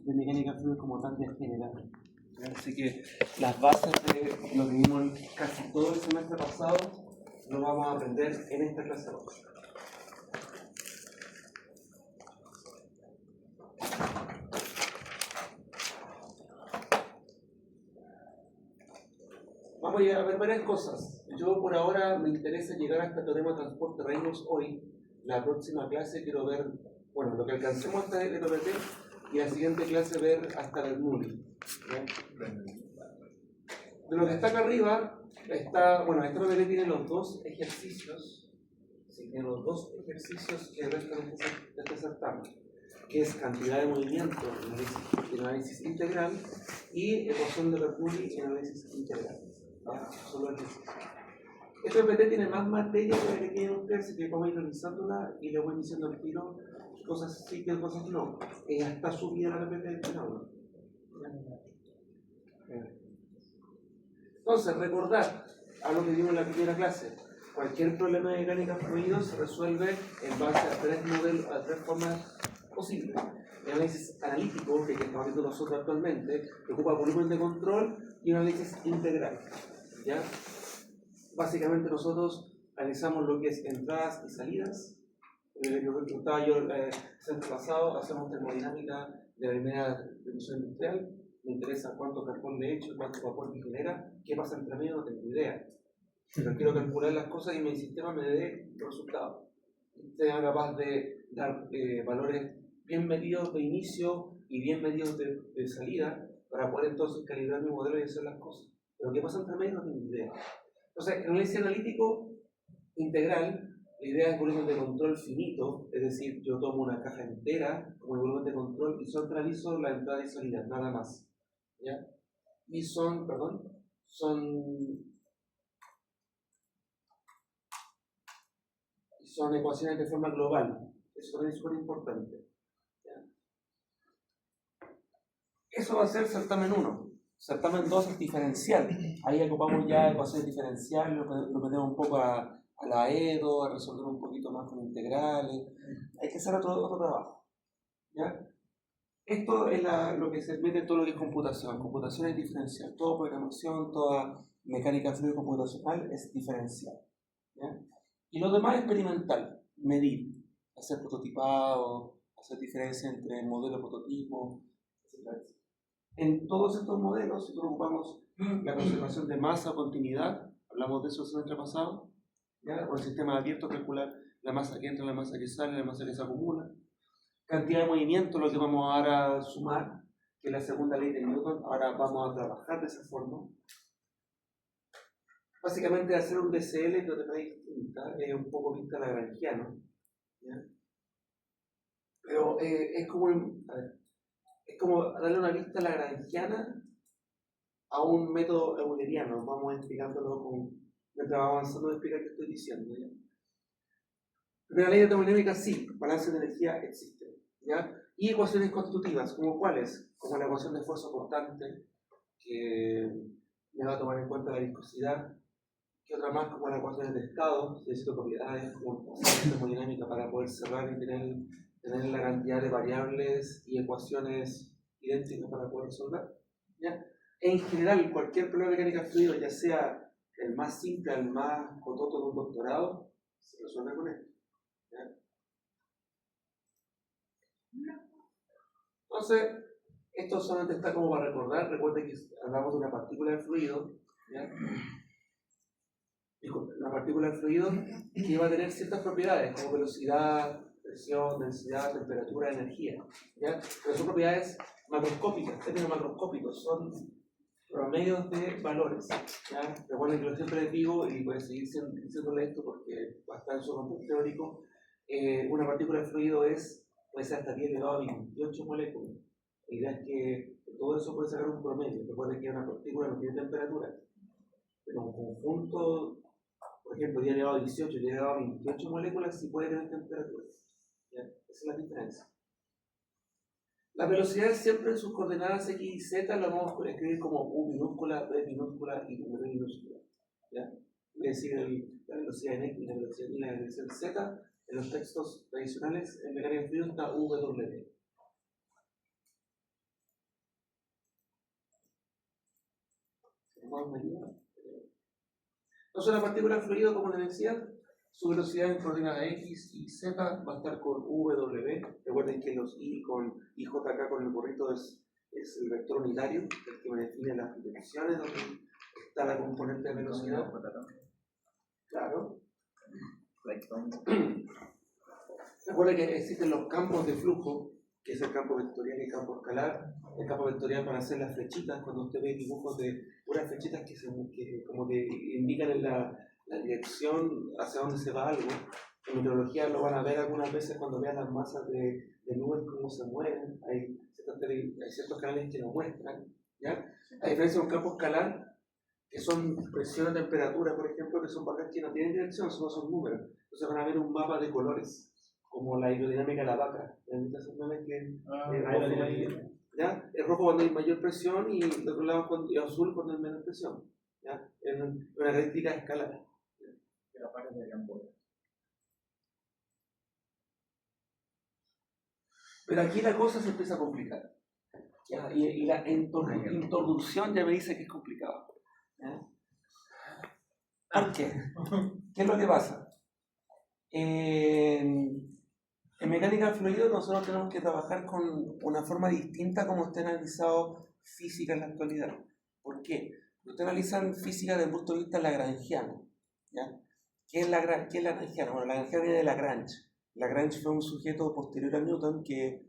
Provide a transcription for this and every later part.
de mecánica fluida como tal de general. Así que las bases de lo que vimos casi todo el semestre pasado lo vamos a aprender en esta clase 2. Vamos a ver varias cosas. Yo por ahora me interesa llegar hasta el teorema de transporte de Reynolds hoy. La próxima clase quiero ver, bueno, lo que alcancemos hasta el LPT y la siguiente clase ver hasta el Bernoulli. De lo que está acá arriba, está, bueno, este PPT tiene los dos ejercicios, sí, tiene los dos ejercicios que restan de este certamen, que es cantidad de movimiento en análisis integral y ecuación de Bernoulli en análisis integral. Solo ejercicio. Este PPT tiene más materia que la que tienen ustedes, así que vamos a ir revisándola y le voy diciendo al tiro cosas sí que cosas no. Ya está subida la PPT de este aula. Entonces, recordar a lo que vimos en la primera clase. Cualquier problema de mecánica de fluidos se resuelve en base a tres modelos, a tres formas posibles. El análisis analítico, que estamos viendo nosotros actualmente, que ocupa volumen de control, y un análisis integral. ¿Ya? Básicamente nosotros analizamos lo que es entradas y salidas. Lo que contaba yo el semestre pasado, hacemos termodinámica de la primera revolución industrial. Me interesa cuánto carbón le echo, cuánto vapor me genera, qué pasa entre medio, no tengo idea. Pero quiero calcular las cosas y mi sistema me dé los resultados. Sea capaz de dar valores bien medidos de inicio y bien medidos de salida para poder entonces calibrar mi modelo y hacer las cosas. Pero qué pasa entre medio, no tengo idea. Entonces, en el análisis analítico integral, la idea es volumen de control finito, es decir, yo tomo una caja entera como el volumen de control y solo analizo la entrada y salida, nada más. ¿Ya? Y son ecuaciones de forma global. Eso también es súper importante. ¿Ya? Eso va a ser certamen 1. Certamen 2 es diferencial. Ahí ocupamos ya ecuaciones diferenciales, lo metemos un poco a la EDO, a resolver un poquito más con integrales. Hay que hacer otro trabajo. ¿Ya? Esto es lo que se mete en todo lo que es computación. Computación es diferencial. Toda programación, toda mecánica fluida computacional es diferencial. ¿Ya? Y lo demás es experimental. Medir, hacer prototipado, hacer diferencia entre modelo y prototipo, etc. En todos estos modelos, nosotros ocupamos la conservación de masa o continuidad. Hablamos de eso el semestre pasado. ¿Ya? O el sistema abierto, calcular la masa que entra, la masa que sale, la masa que se acumula. Cantidad de movimiento, lo que vamos ahora a sumar, que es la segunda ley de Newton. Ahora vamos a trabajar de esa forma. Básicamente, hacer un DCL de otra manera distinta, es un poco vista lagrangiano. ¿Ya? Pero es como darle una vista lagrangiana a un método euleriano. Vamos explicándolo mientras vamos avanzando, explicar qué estoy diciendo. ¿Ya? Pero la ley de termodinámica sí, balance de energía existe. ¿Ya? Y ecuaciones constitutivas, ¿como cuáles? Como la ecuación de esfuerzo cortante, que me va a tomar en cuenta la viscosidad, que otra más como las ecuaciones de estado, necesito propiedades como termodinámica para poder cerrar y tener la cantidad de variables y ecuaciones idénticas para poder resolver. ¿Ya? En general, cualquier problema de mecánica fluida, ya sea el más simple al más cototo de un doctorado, se resuelve con esto. ¿Ya? Entonces, esto solamente está como para recordar. Recuerden que hablamos de una partícula de fluido, ¿ya? Una partícula de fluido que va a tener ciertas propiedades como velocidad, presión, densidad, temperatura, energía, ¿ya? Pero son propiedades macroscópicas, términos macroscópicos, son promedios de valores, ¿ya? Recuerden que lo siempre les digo, y voy a seguir diciéndole esto porque va a estar en su contexto teórico, una partícula de fluido puede ser hasta 10 elevado a 28 moléculas. La idea es que todo eso puede sacar un promedio. Recuerden que una partícula no tiene temperatura, pero un conjunto, por ejemplo, 10 elevado a 18, 10 elevado a 28 moléculas, sí puede tener temperatura. ¿Ya? Esa es la diferencia. La velocidad siempre en sus coordenadas x y z la vamos a escribir como u minúscula, b minúscula y w minúscula. ¿Ya? Es decir, la velocidad en x, la velocidad y la velocidad en z, en los textos tradicionales, en mecánica de fluidos está w. Entonces la partícula fluido, como les decía, su velocidad en coordenadas X y Z va a estar con W. Recuerden que los I con IJK con el gorrito es el vector unitario, el que me define las direcciones donde está la componente de velocidad. Claro. Recuerden que existen los campos de flujo, que es el campo vectorial y el campo escalar. El campo vectorial para hacer las flechitas, cuando usted ve dibujos de unas flechitas que como que indican en la dirección hacia dónde se va algo. En meteorología lo van a ver algunas veces cuando vean las masas de nubes cómo se mueven. Hay ciertos canales que lo muestran, ¿ya? A diferencia de un campo escalar, que son presión o temperatura, por ejemplo, que son valores que no tienen dirección, solo son números. Entonces van a ver un mapa de colores, como la aerodinámica de la vaca. ¿Ya? El rojo cuando hay mayor presión y el otro lado y azul cuando hay menos presión. ¿Ya? Es una característica escalar. Pero aquí la cosa se empieza a complicar. ¿Ya? Y la introducción ya me dice que es complicado. ¿Ya? ¿Por qué? ¿Qué es lo que pasa? En mecánica de fluidos nosotros tenemos que trabajar con una forma distinta como usted ha analizado física en la actualidad. ¿Por qué? Usted analiza física desde el punto de vista lagrangiano. ¿Ya? ¿Qué es lagrangiano? Bueno, Lagrangiano viene de Lagrange. Lagrange fue un sujeto posterior a Newton que,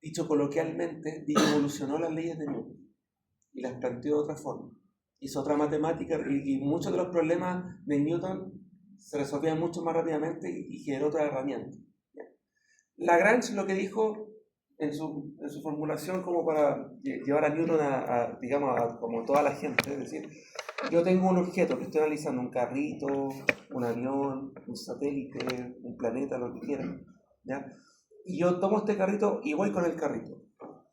dicho coloquialmente, evolucionó las leyes de Newton y las planteó de otra forma. Hizo otra matemática y muchos de los problemas de Newton se resolvían mucho más rápidamente y generó otra herramienta. Lagrange lo que dijo en su formulación como para llevar a Newton digamos, como toda la gente, es decir, yo tengo un objeto que estoy analizando, un carrito, un avión, un satélite, un planeta, lo que quieran, ¿ya? Y yo tomo este carrito y voy con el carrito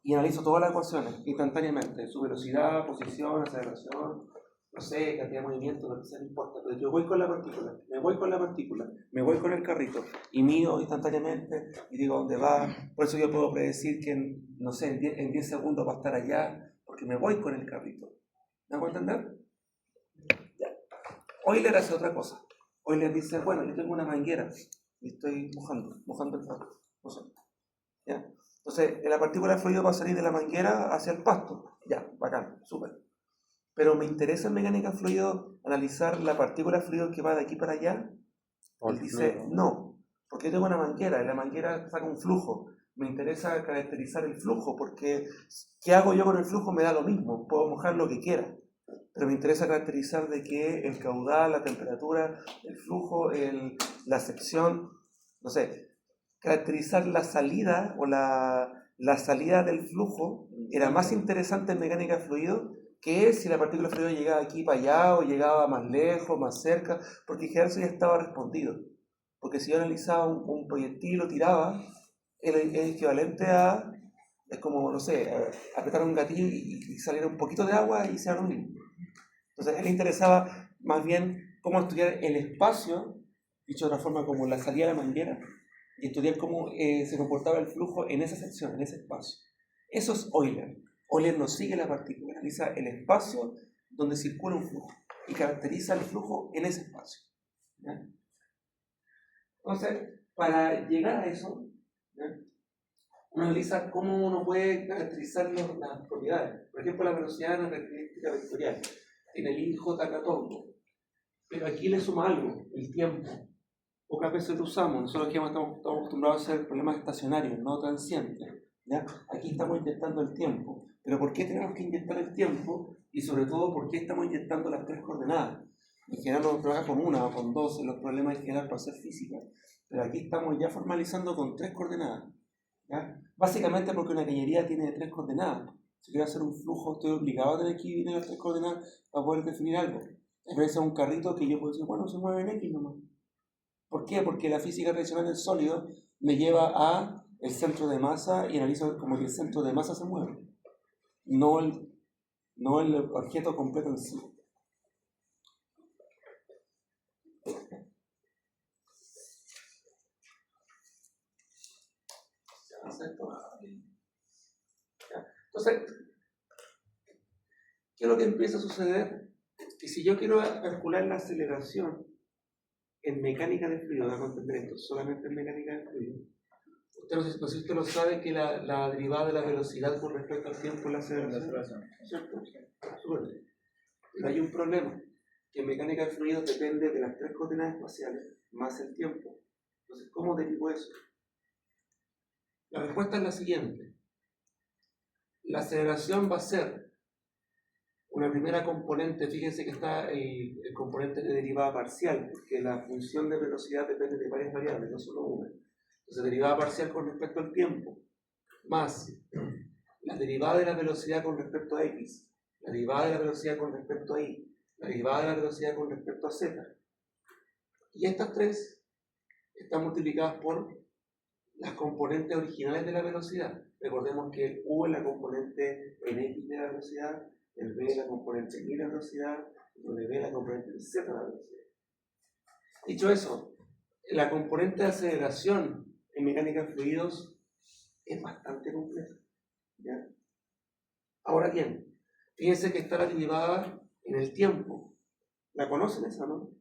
y analizo todas las ecuaciones instantáneamente, su velocidad, posición, aceleración, no sé, cantidad de movimiento, lo que sea, no importa, pero yo voy con la partícula, me voy con el carrito y mido instantáneamente y digo dónde va. Por eso yo puedo predecir que, no sé, en 10 segundos va a estar allá, porque me voy con el carrito. ¿Me hago entender? Ya. Euler hace otra cosa. Euler dice, bueno, yo tengo una manguera y estoy mojando el pasto. No sé. ¿Ya? Entonces, la partícula de fluido va a salir de la manguera hacia el pasto. Ya, bacán, súper. Pero me interesa en mecánica de fluido analizar la partícula de fluido que va de aquí para allá. Él dice, no, porque yo tengo una manguera y la manguera saca un flujo. Me interesa caracterizar el flujo porque ¿qué hago yo con el flujo? Me da lo mismo, puedo mojar lo que quiera. Pero me interesa caracterizar de que el caudal, la temperatura, el flujo, la sección, no sé, caracterizar la salida o la salida del flujo era más interesante en mecánica de fluido que si la partícula de fluido llegaba aquí para allá o llegaba más lejos, más cerca, porque en general eso ya estaba respondido. Porque si yo analizaba un proyectil y lo tiraba, es equivalente a, es como, no sé, apretar un gatillo y saliera un poquito de agua y se lo mismo. Entonces a él le interesaba más bien cómo estudiar el espacio, dicho de otra forma como la salida de la manguera, y estudiar cómo se comportaba el flujo en esa sección, en ese espacio. Eso es Euler. Euler no sigue la partícula, analiza el espacio donde circula un flujo y caracteriza el flujo en ese espacio. ¿Ya? Entonces, para llegar a eso, ¿ya? Uno analiza cómo uno puede caracterizar las propiedades. Por ejemplo, la velocidad es una característica vectorial. Tiene el IJK todo. Pero aquí le suma algo, el tiempo. Pocas veces lo usamos. Nosotros aquí estamos acostumbrados a hacer problemas estacionarios, no transientes. ¿Ya? Aquí estamos inyectando el tiempo. Pero ¿por qué tenemos que inyectar el tiempo? Y sobre todo, ¿por qué estamos inyectando las tres coordenadas? En general no trabaja con una o con dos en los problemas en general para hacer física. Pero aquí estamos ya formalizando con tres coordenadas. ¿Ya? Básicamente porque una cañería tiene tres coordenadas. Si quiero hacer un flujo, estoy obligado a tener que dividir las tres coordenadas para poder definir algo. A veces un carrito que yo puedo decir, bueno, se mueve en X nomás. ¿Por qué? Porque la física tradicional del sólido me lleva a el centro de masa y analizo como que el centro de masa se mueve, no el objeto completo en sí. Entonces, ¿Qué es lo que empieza a suceder? Que si yo quiero calcular la aceleración en mecánica de fluido, vamos a entender esto, solamente en mecánica de fluido. Usted, no sé si usted lo sabe, que la derivada de la velocidad con respecto al tiempo es la aceleración. ¿Cierto? Súper. Pero hay un problema, que en mecánica de fluidos depende de las tres coordenadas espaciales más el tiempo. Entonces, ¿cómo derivo eso? La respuesta es la siguiente. La aceleración va a ser una primera componente, fíjense que está el componente de derivada parcial, porque la función de velocidad depende de varias variables, no solo una. Entonces, derivada parcial con respecto al tiempo, más la derivada de la velocidad con respecto a x, la derivada de la velocidad con respecto a y, la derivada de la velocidad con respecto a z. Y estas tres están multiplicadas por las componentes originales de la velocidad. Recordemos que el u es la componente en x de la velocidad, el v es la componente en y de la velocidad, el w es la componente en z de la velocidad. Dicho eso, la componente de aceleración en mecánica de fluidos es bastante compleja. ¿Ya? Ahora bien, fíjense que está la derivada en el tiempo. ¿La conocen esa, no?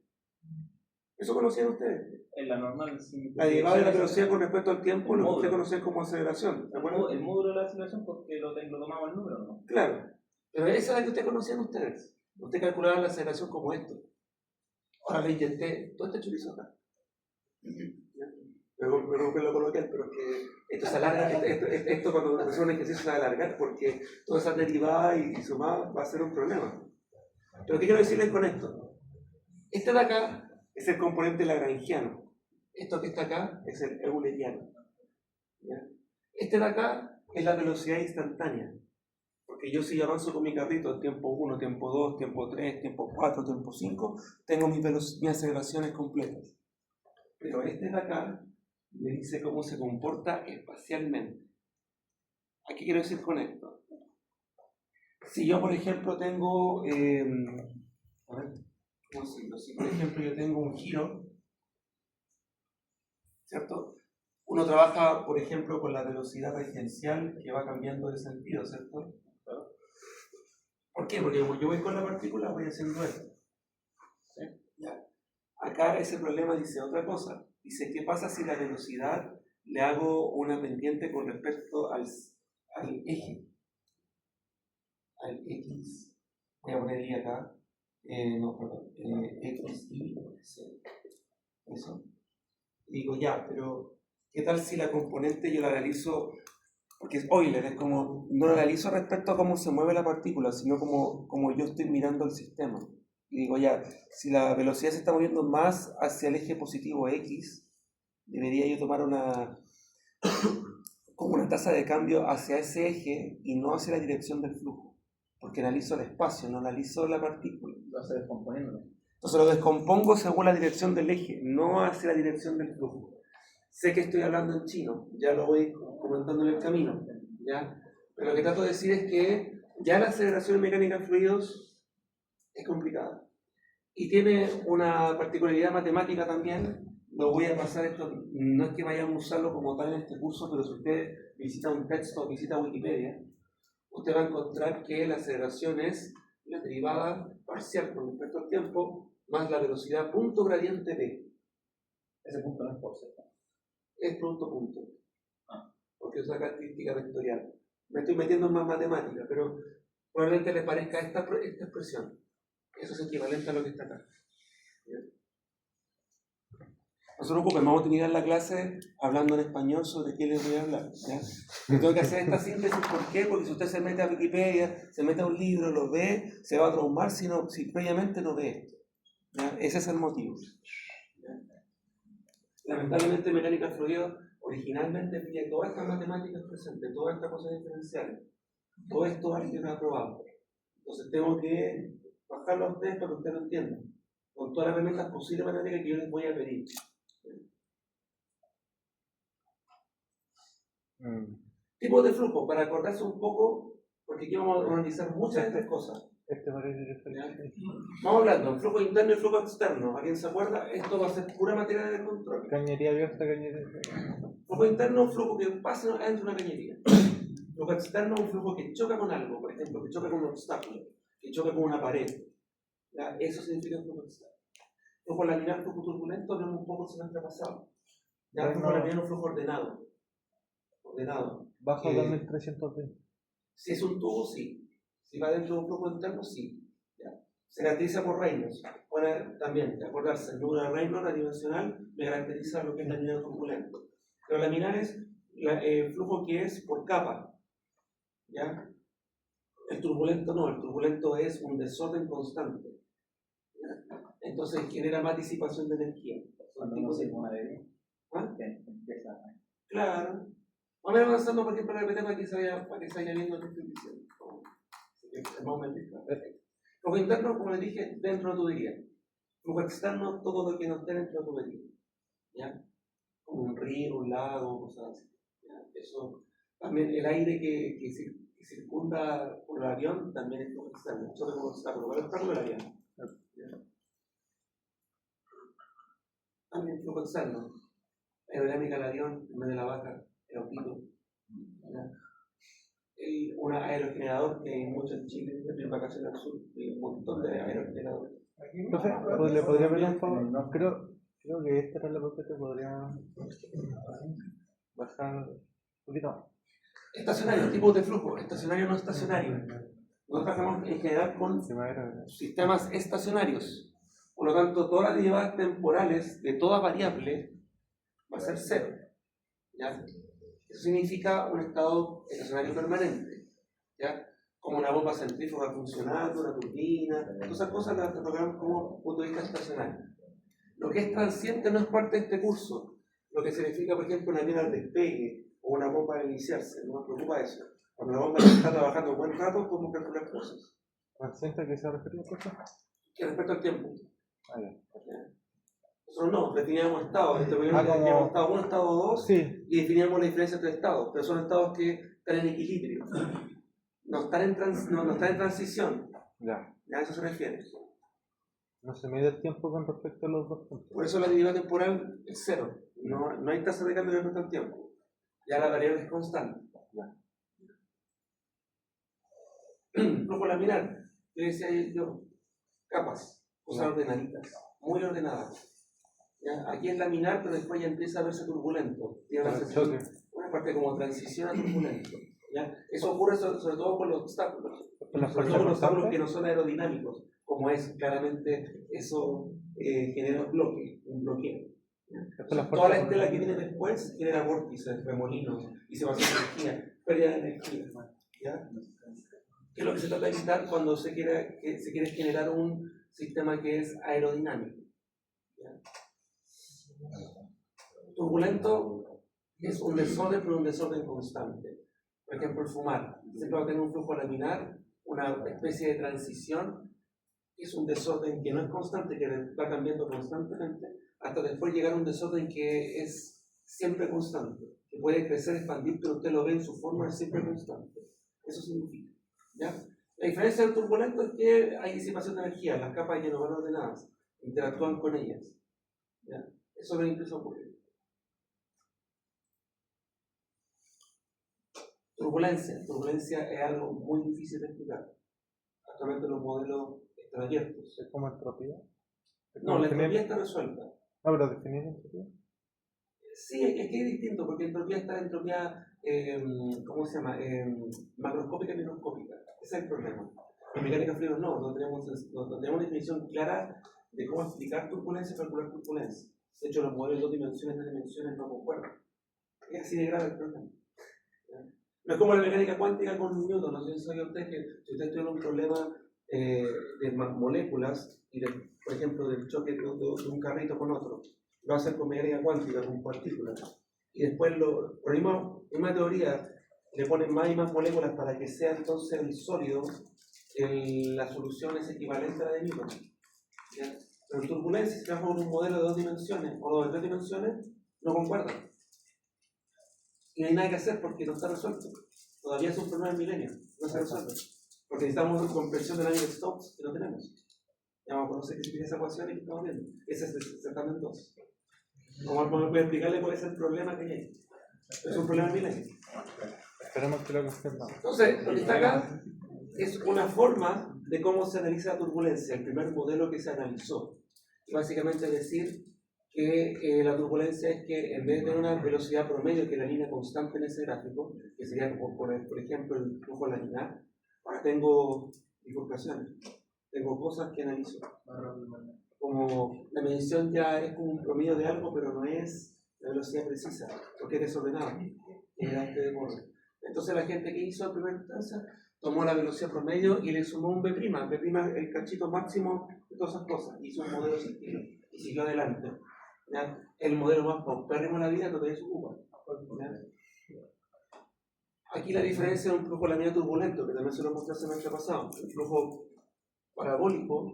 ¿Eso conocían ustedes? En la normal, sí. La derivada de la velocidad con respecto al tiempo, lo que ustedes conocen como aceleración. ¿De acuerdo? El módulo de la aceleración, porque lo tomamos el número, ¿no? Claro. Pero esa es la que ustedes conocían ustedes. Usted calculaba la aceleración como esto. Ahora le inyecté todo este chorizo acá. Pero que lo coloqué, pero es que esto se alarga, esto cuando hacemos un ejercicio se va a alargar porque toda esa derivada y sumada va a ser un problema. Pero ¿qué quiero decirles con esto? Este de acá es el componente lagrangiano. Esto que está acá es el euleriano. ¿Ya? Este de acá es la velocidad instantánea. Porque yo si avanzo con mi carrito, tiempo 1, tiempo 2, tiempo 3, tiempo 4, tiempo 5, tengo mis aceleraciones completas. Pero este de acá me dice cómo se comporta espacialmente. ¿A qué quiero decir con esto? Si yo, por ejemplo, tengo... a ver, ¿cómo decirlo? Si, por ejemplo, yo tengo un giro, ¿cierto? Uno trabaja, por ejemplo, con la velocidad tangencial que va cambiando de sentido, ¿cierto? ¿Por qué? Porque como yo voy con la partícula, voy haciendo esto. ¿Sí? Ya. Acá ese problema dice otra cosa. Dice, ¿qué pasa si la velocidad le hago una pendiente con respecto al eje? Al x. Voy a poner y acá. X, y, c. Eso. Y digo, ya, pero ¿qué tal si la componente yo la realizo? Porque es Euler, es como, no lo realizo respecto a cómo se mueve la partícula, sino como yo estoy mirando el sistema. Y digo, ya, si la velocidad se está moviendo más hacia el eje positivo x, debería yo tomar como una tasa de cambio hacia ese eje y no hacia la dirección del flujo. Porque analizo el espacio, no analizo la partícula. Lo hace descomponiendo. Entonces lo descompongo según la dirección del eje, no hacia la dirección del flujo. Sé que estoy hablando en chino, ya lo voy comentando en el camino, ¿ya? Pero lo que trato de decir es que ya la aceleración mecánica de fluidos es complicada. Y tiene una particularidad matemática también. Lo voy a pasar esto, no es que vayamos a usarlo como tal en este curso, pero si usted visita un texto o visita Wikipedia, usted va a encontrar que la aceleración es la derivada parcial con respecto al tiempo más la velocidad punto gradiente de. Ese punto no es por Z. Es punto. Porque es una característica vectorial. Me estoy metiendo en más matemática, pero probablemente le parezca esta expresión. Eso es equivalente a lo que está acá. ¿Bien? No se preocupen, vamos a terminar la clase hablando en español sobre qué les voy a hablar. ¿Ya? Tengo que hacer esta síntesis, ¿por qué? Porque si usted se mete a Wikipedia, se mete a un libro, lo ve, se va a traumar si previamente no ve esto. ¿Ya? Ese es el motivo. ¿Ya? Lamentablemente, mecánica de fluidos originalmente tiene todas estas matemáticas presentes, todas estas cosas diferenciales, todo esto álgebra aprobado. Entonces tengo que bajarlo a ustedes para que ustedes lo entiendan, con todas las herramientas posibles matemáticas que yo les voy a pedir. Tipos de flujo, para acordarse un poco, porque aquí vamos a analizar muchas de estas cosas. Vamos hablando, el flujo interno y flujo externo. ¿Alguien se acuerda? Esto va a ser pura materia de control. Cañería abierta, cañería. Flujo interno, un flujo que pasa dentro de una cañería. Flujo externo, un flujo que choca con algo, por ejemplo, que choca con un obstáculo, que choca con una pared. ¿Ya? Eso significa flujo externo. Flujo laminar, flujo turbulento, hablamos un poco el semestre pasado. Ya, flujo laminar es un flujo ordenado. Bajo 2320. Si es un tubo, sí. Si va dentro de un flujo interno, sí. ¿Ya? Se caracteriza por Reynolds. Bueno, también, de acordarse, el número de Reynolds adimensional me caracteriza lo que es laminar turbulento. Pero laminar es el flujo que es por capa. ¿Ya? El turbulento no, el turbulento es un desorden constante. ¿Ya? Entonces genera más disipación de energía. Cuando no se pone de ¿Ah? empieza. Claro. Vamos a ir avanzando, por ejemplo, para que se vaya viendo lo que estoy diciendo. Flujo interno, como les dije, dentro de la tubería. Flujo externo, todo lo que no esté dentro de la tubería. ¿Ya? Como un río, un lago, cosas así. ¿Ya? Eso, también el aire que circunda por el avión también es flujo externo. Eso es como obstáculo. ¿Cuál es el obstáculo del avión? ¿Ya? También flujo externo. Aerodinámica del avión, en vez de la vaca, el autito. Un aerogenerador que hay mucho en Chile, en vacaciones al sur, hay un montón de aerogeneradores. Entonces, ¿le podría pedir un favor? No, creo que esta era la parte que podría bajar un poquito más. Estacionario, tipos de flujo, estacionario no estacionario. Nosotros trabajamos en general con sistemas estacionarios. Por lo tanto, todas las derivadas temporales de toda variable va a ser cero. ¿Ya? Eso significa un estado estacionario permanente. ¿Ya? Como una bomba centrífuga funcionando, una turbina, todas esas cosas las tocamos como punto de vista estacionario. Lo que es transiente no es parte de este curso. Lo que significa, por ejemplo, una mina al despegue o una bomba al iniciarse, no nos preocupa eso. Cuando la bomba está trabajando un buen rato, podemos calcular cosas. ¿Transiente a qué se refiere a eso? Que respecto al tiempo. Ya. Nosotros no, definíamos estados, definíamos estado 1, estado 2, sí. Y definíamos la diferencia entre estados, pero son estados que están en equilibrio, no están en transición. Ya. A eso se refiere. No se mide el tiempo con respecto a los dos puntos. Por eso la derivada temporal es cero, no hay tasa de cambio respecto al tiempo. Ya la variable es constante. Flujo laminar, yo decía yo, capas, cosas ordenaditas, muy ordenadas. ¿Ya? Aquí es laminar, pero después ya empieza a verse turbulento. Tiene una parte como transición a turbulento. ¿Ya? Eso ocurre sobre todo con los obstáculos. Sobre todo con los obstáculos que no son aerodinámicos, como es claramente eso genera un bloqueo. Toda la estela que viene después genera vórtices, remolinos, y se va a hacer energía, pérdida de energía. ¿Ya? ¿Qué es lo que se trata de evitar cuando se quiere generar un sistema que es aerodinámico? ¿Ya? Turbulento es un desorden, pero un desorden constante. Por ejemplo, el fumar. Siempre va a tener un flujo laminar, una especie de transición, que es un desorden que no es constante, que va cambiando constantemente, hasta después llegar a un desorden que es siempre constante, que puede crecer, expandir, pero usted lo ve en su forma, es siempre constante. Eso significa. ¿Ya? La diferencia del turbulento es que hay disipación de energía, las capas ya no van ordenadas, interactúan con ellas. ¿Ya? Eso es lo que empieza a ocurrir. Turbulencia es algo muy difícil de explicar. Actualmente los modelos están abiertos. ¿Es como entropía? No, la entropía está resuelta. No, pero definir entropía. Sí, es que es distinto, porque entropía está en entropía, ¿cómo se llama? Macroscópica y microscópica. Ese es el problema. En mecánica fluida no tenemos una definición clara de cómo explicar turbulencia y calcular turbulencia. De hecho, los modelos de 2 dimensiones, 3 dimensiones no concuerdan. Es así de grave el problema. No es como la mecánica cuántica con Newton. No sé si sabe usted que si usted tiene un problema de moléculas y, por ejemplo, del choque de un carrito con otro, lo va a hacer con mecánica cuántica, con partículas. Y después, por misma teoría, le ponen más y más moléculas para que sea entonces el sólido, la solución es equivalente a la de Newton. ¿Ya? Pero en turbulencia, si trabaja con un modelo de 2 dimensiones o de 3 dimensiones, no concuerdan. Y no hay nada que hacer porque no está resuelto. Todavía es un problema del milenio, no se resuelve. Porque necesitamos una compresión de Navier-Stokes que no tenemos. Ya vamos a conocer qué significa esa ecuación y que estamos viendo. Ese es el certamen 2. Como voy a explicarle cuál es el problema que hay. Es un problema del milenio. Esperemos que lo confirmamos. Entonces, lo que está acá es una forma de cómo se analiza la turbulencia, el primer modelo que se analizó. Y básicamente decir que la turbulencia es que en vez de tener una velocidad promedio, que es la línea constante en ese gráfico, que sería como por ejemplo el flujo laminar, ahora tengo bifurcaciones, tengo cosas que analizo. Como la medición ya es como un promedio de algo, pero no es la velocidad precisa, porque es desordenado. Entonces la gente que hizo en primera instancia tomó la velocidad promedio y le sumó un B', el cachito máximo de todas esas cosas, hizo un modelo sentido y siguió adelante. ¿Ya? El modelo más paupérrimo en la vida todavía se ocupa. ¿Ya? Aquí la diferencia es un flujo laminar turbulento, que también se lo mostré el semestre pasado. El flujo parabólico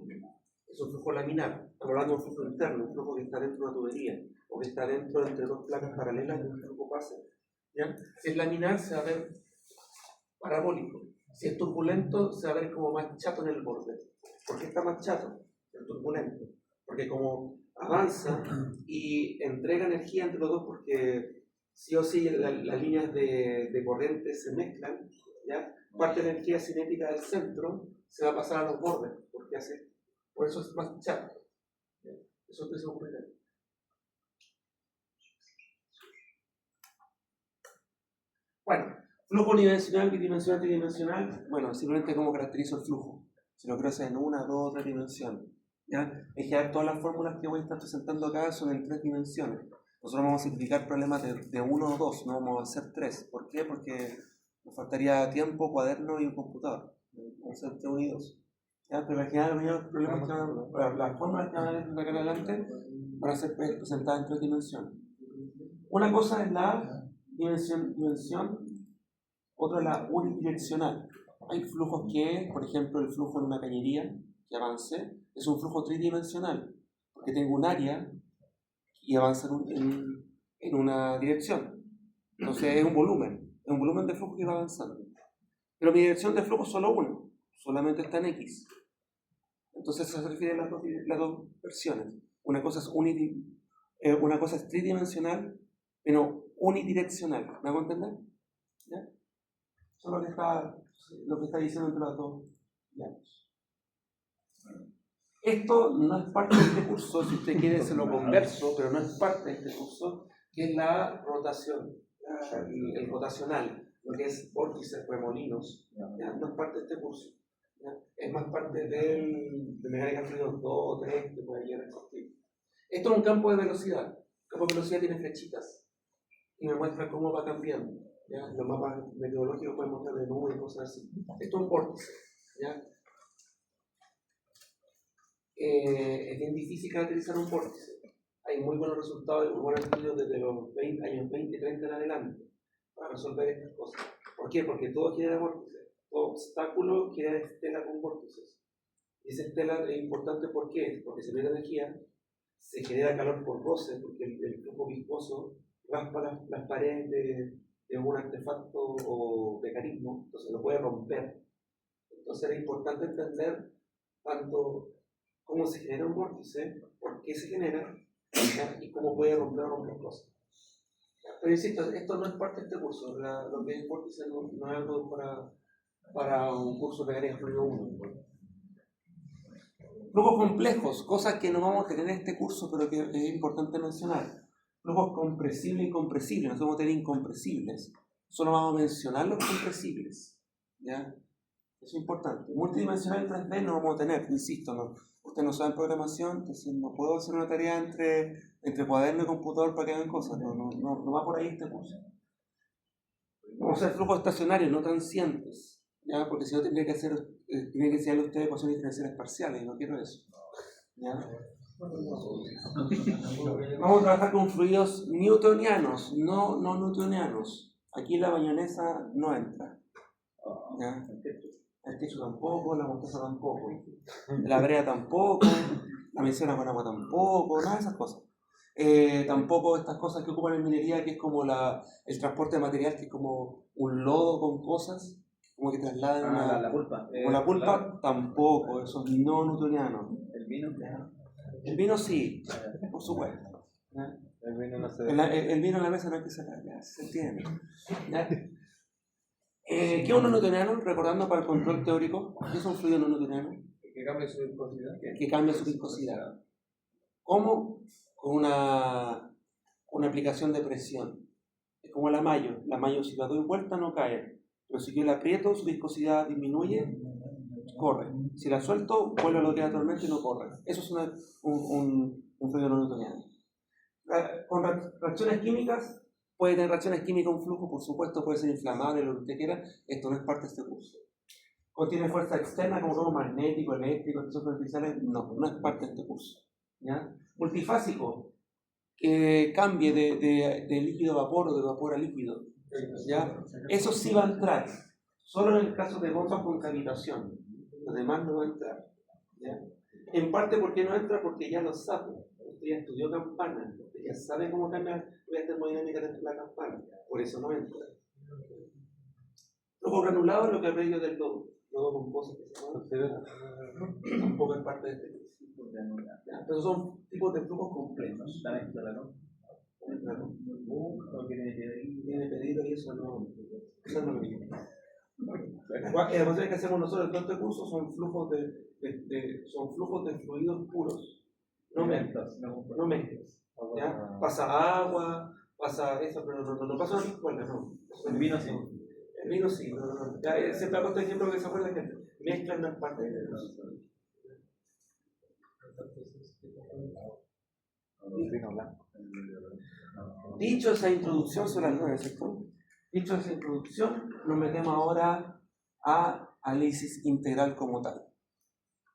es un flujo laminar, estamos hablando de un flujo interno, un flujo que está dentro de una tubería, o que está dentro entre dos placas paralelas de un flujo pase. ¿Ya? Si es laminar, se va a ver parabólico. Si es turbulento, se va a ver como más chato en el borde. ¿Por qué está más chato? El turbulento. Porque como avanza y entrega energía entre los dos, porque sí o sí las líneas de corriente se mezclan, ¿ya? Parte de la energía cinética del centro se va a pasar a los bordes, porque por eso es más chato. ¿Ya? Eso te ocurre. Bueno, flujo unidimensional, bidimensional, tridimensional. Bueno, simplemente cómo caracterizo el flujo. Si lo quiero hacer en una, dos, tres dimensiones. ¿Ya? En general, todas las fórmulas que voy a estar presentando acá son en 3 dimensiones. Nosotros vamos a simplificar problemas de 1 o 2, no vamos a hacer 3. ¿Por qué? Porque nos faltaría tiempo, cuaderno y un computador. Vamos a hacer 1 y 2. ¿Ya? Pero en general, los problemas las fórmulas que van a ver de acá en adelante van a ser presentadas en 3 dimensiones. Una cosa es la dimensión, otra es la unidireccional. Hay flujos que, por ejemplo, el flujo en una cañería que avance, es un flujo tridimensional, porque tengo un área y avanza en una dirección. Entonces es un volumen de flujo que va avanzando. Pero mi dirección de flujo es solo una, solamente está en X. Entonces se refiere a las dos versiones. Una cosa es tridimensional, pero unidireccional. ¿Me hago entender? ¿Ya? Eso es lo que está diciendo entre los dos llanos. Esto no es parte de este curso, si usted quiere se lo converso, pero no es parte de este curso, que es la rotación, el rotacional, lo que es vórtices, remolinos, ¿ya? No es parte de este curso, ¿ya? Es más parte de mecánica fluidos 2, 3, que puede llegar a existir. Esto es un campo de velocidad. El campo de velocidad tiene flechitas y me muestra cómo va cambiando. ¿Ya? Los mapas meteorológicos pueden mostrar de nubes y cosas así. Esto es un vórtice. ¿Ya? Es bien difícil caracterizar un vórtice. Hay muy buenos resultados y muy buenos estudios desde los años 20 y 30 en adelante para resolver estas cosas. ¿Por qué? Porque todo genera vórtices. Todo obstáculo genera estela con vórtices. Y esa estela es importante ¿por qué? Porque se pierde energía, se genera calor por roce, porque el flujo viscoso raspa las paredes de un artefacto o mecanismo, entonces lo puede romper. Entonces era importante entender tanto cómo se genera un vórtice, por qué se genera, ¿ya? Y cómo puede romper cosas. Pero insisto, esto no es parte de este curso, lo que es vórtice no es algo para un curso de mecánica fluido 1. Flujos complejos, cosas que no vamos a tener en este curso, pero que es importante mencionar. Flujos compresibles e incompresibles, no vamos a tener incompresibles, solo vamos a mencionar los compresibles. ¿Ya? Eso es importante. Multidimensional en 3D no vamos a tener, insisto, no. Ustedes no saben programación, entonces no puedo hacer una tarea entre cuaderno y computador para que hagan cosas, no va por ahí este curso. Vamos a hacer flujos estacionarios, no transientes, ¿ya? Porque si no tendría que enseñarle a ustedes ecuaciones diferenciales parciales, y no quiero eso. ¿Ya? Vamos a trabajar con fluidos newtonianos, no newtonianos. Aquí la bayonesa no entra. ¿Ya? El techo tampoco, la mostaza tampoco, la brea tampoco, la mecena con agua tampoco, nada de esas cosas. Tampoco estas cosas que ocupan en minería, que es como el transporte de material, que es como un lodo con cosas, como que trasladan la pulpa. La pulpa tampoco, eso es no newtoniano. El vino. El vino sí, por supuesto. ¿Ya? El vino no se el vino en la mesa no hay que sacar, ya se entiende. ¿Ya? ¿Qué es un no newtoniano? Recordando para el control teórico, ¿qué es un fluido no newtoniano? Que cambie su viscosidad. Que cambia su viscosidad. ¿Cómo? Con una aplicación de presión. Es como la mayo. La mayo, si la doy vuelta, no cae. Pero si yo la aprieto, su viscosidad disminuye, corre. Si la suelto, vuelve a lo que era actualmente y no corre. Eso es un fluido no newtoniano. Con reacciones químicas, puede tener reacciones químicas un flujo, por supuesto, puede ser inflamable, lo que usted quiera. Esto no es parte de este curso. ¿Contiene fuerza externa como campo magnético, eléctrico, efectos superficiales? No, no es parte de este curso. ¿Ya? Multifásico, que cambie de líquido a vapor o de vapor a líquido. ¿Ya? Eso sí va a entrar, solo en el caso de bombas con cavitación. Lo demás no va a entrar. ¿Ya? En parte, ¿por qué no entra? Porque ya lo sabe. Usted ya estudió campana, usted ya sabe cómo cambia la termodinámica de la campana. Por eso no entra. Luego granulado es lo que aprendí del lodo. Lodo con cosas que se llaman. Tampoco es parte de este curso. Pero son tipos de flujos complejos. La mezcla, ¿no? No tiene pedido y eso no lo viene. Las ecuaciones que hacemos nosotros en todo este curso son flujos de fluidos puros, no mezclas. ¿Ya? Pasa agua, pasa eso, pero no pasa una escuela, no. El vino sí. El vino sí, no. Ya, siempre hago este ejemplo que se acuerda que mezclan no es parte de eso. Dicho esa introducción, son las 9, ¿cierto? Dicho esa introducción, nos metemos ahora a análisis integral como tal.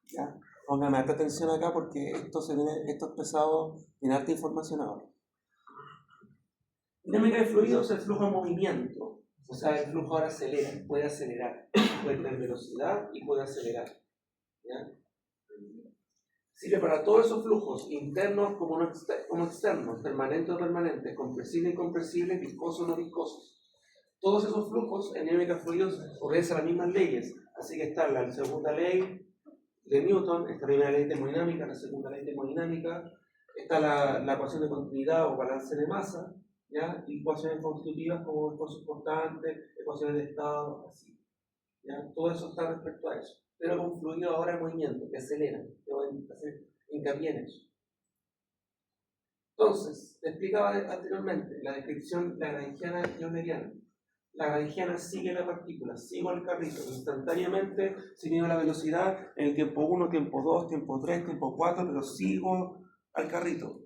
¿Ya? Póngame alta atención acá porque esto es pesado, tiene alta información ahora. Dinámica de fluidos, el flujo en movimiento. O sea, el flujo ahora puede acelerar, puede tener velocidad y puede acelerar. ¿Ya? Sirve para todos esos flujos, internos como externos, permanentes o permanentes, compresibles e incompresibles, viscosos o no viscosos. Todos esos flujos en dinámica de fluidos obedecen a las mismas leyes. Así que está la segunda ley de Newton, esta primera ley termodinámica, la segunda ley termodinámica, está la ecuación de continuidad o balance de masa, ¿ya? Y ecuaciones constitutivas como esfuerzos constantes, ecuaciones de estado, así. ¿Ya? Todo eso está respecto a eso. Pero con fluido ahora en movimiento, que acelera, que voy a hacer hincapié en eso. Entonces, te explicaba anteriormente la descripción lagrangiana y euleriana. La lagrangiana sigue la partícula, sigo al carrito, instantáneamente siguiendo la velocidad en el tiempo 1, tiempo 2, tiempo 3, tiempo 4, pero sigo al carrito.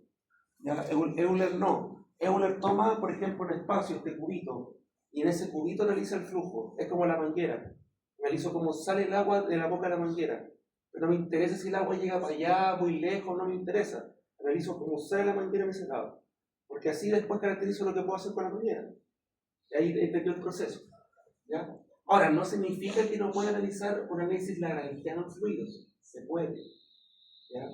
¿Ya? Euler no. Euler toma, por ejemplo, un espacio, este cubito, y en ese cubito analiza el flujo. Es como la manguera. Analizo cómo sale el agua de la boca de la manguera. Pero no me interesa si el agua llega para allá, muy lejos, no me interesa. Analizo cómo sale la manguera en ese lado. Porque así después caracterizo lo que puedo hacer con la manguera. Y ahí entendió el proceso. ¿Ya? Ahora, no significa que no pueda analizar un análisis lagrangiano en fluidos. Se puede. ¿Ya?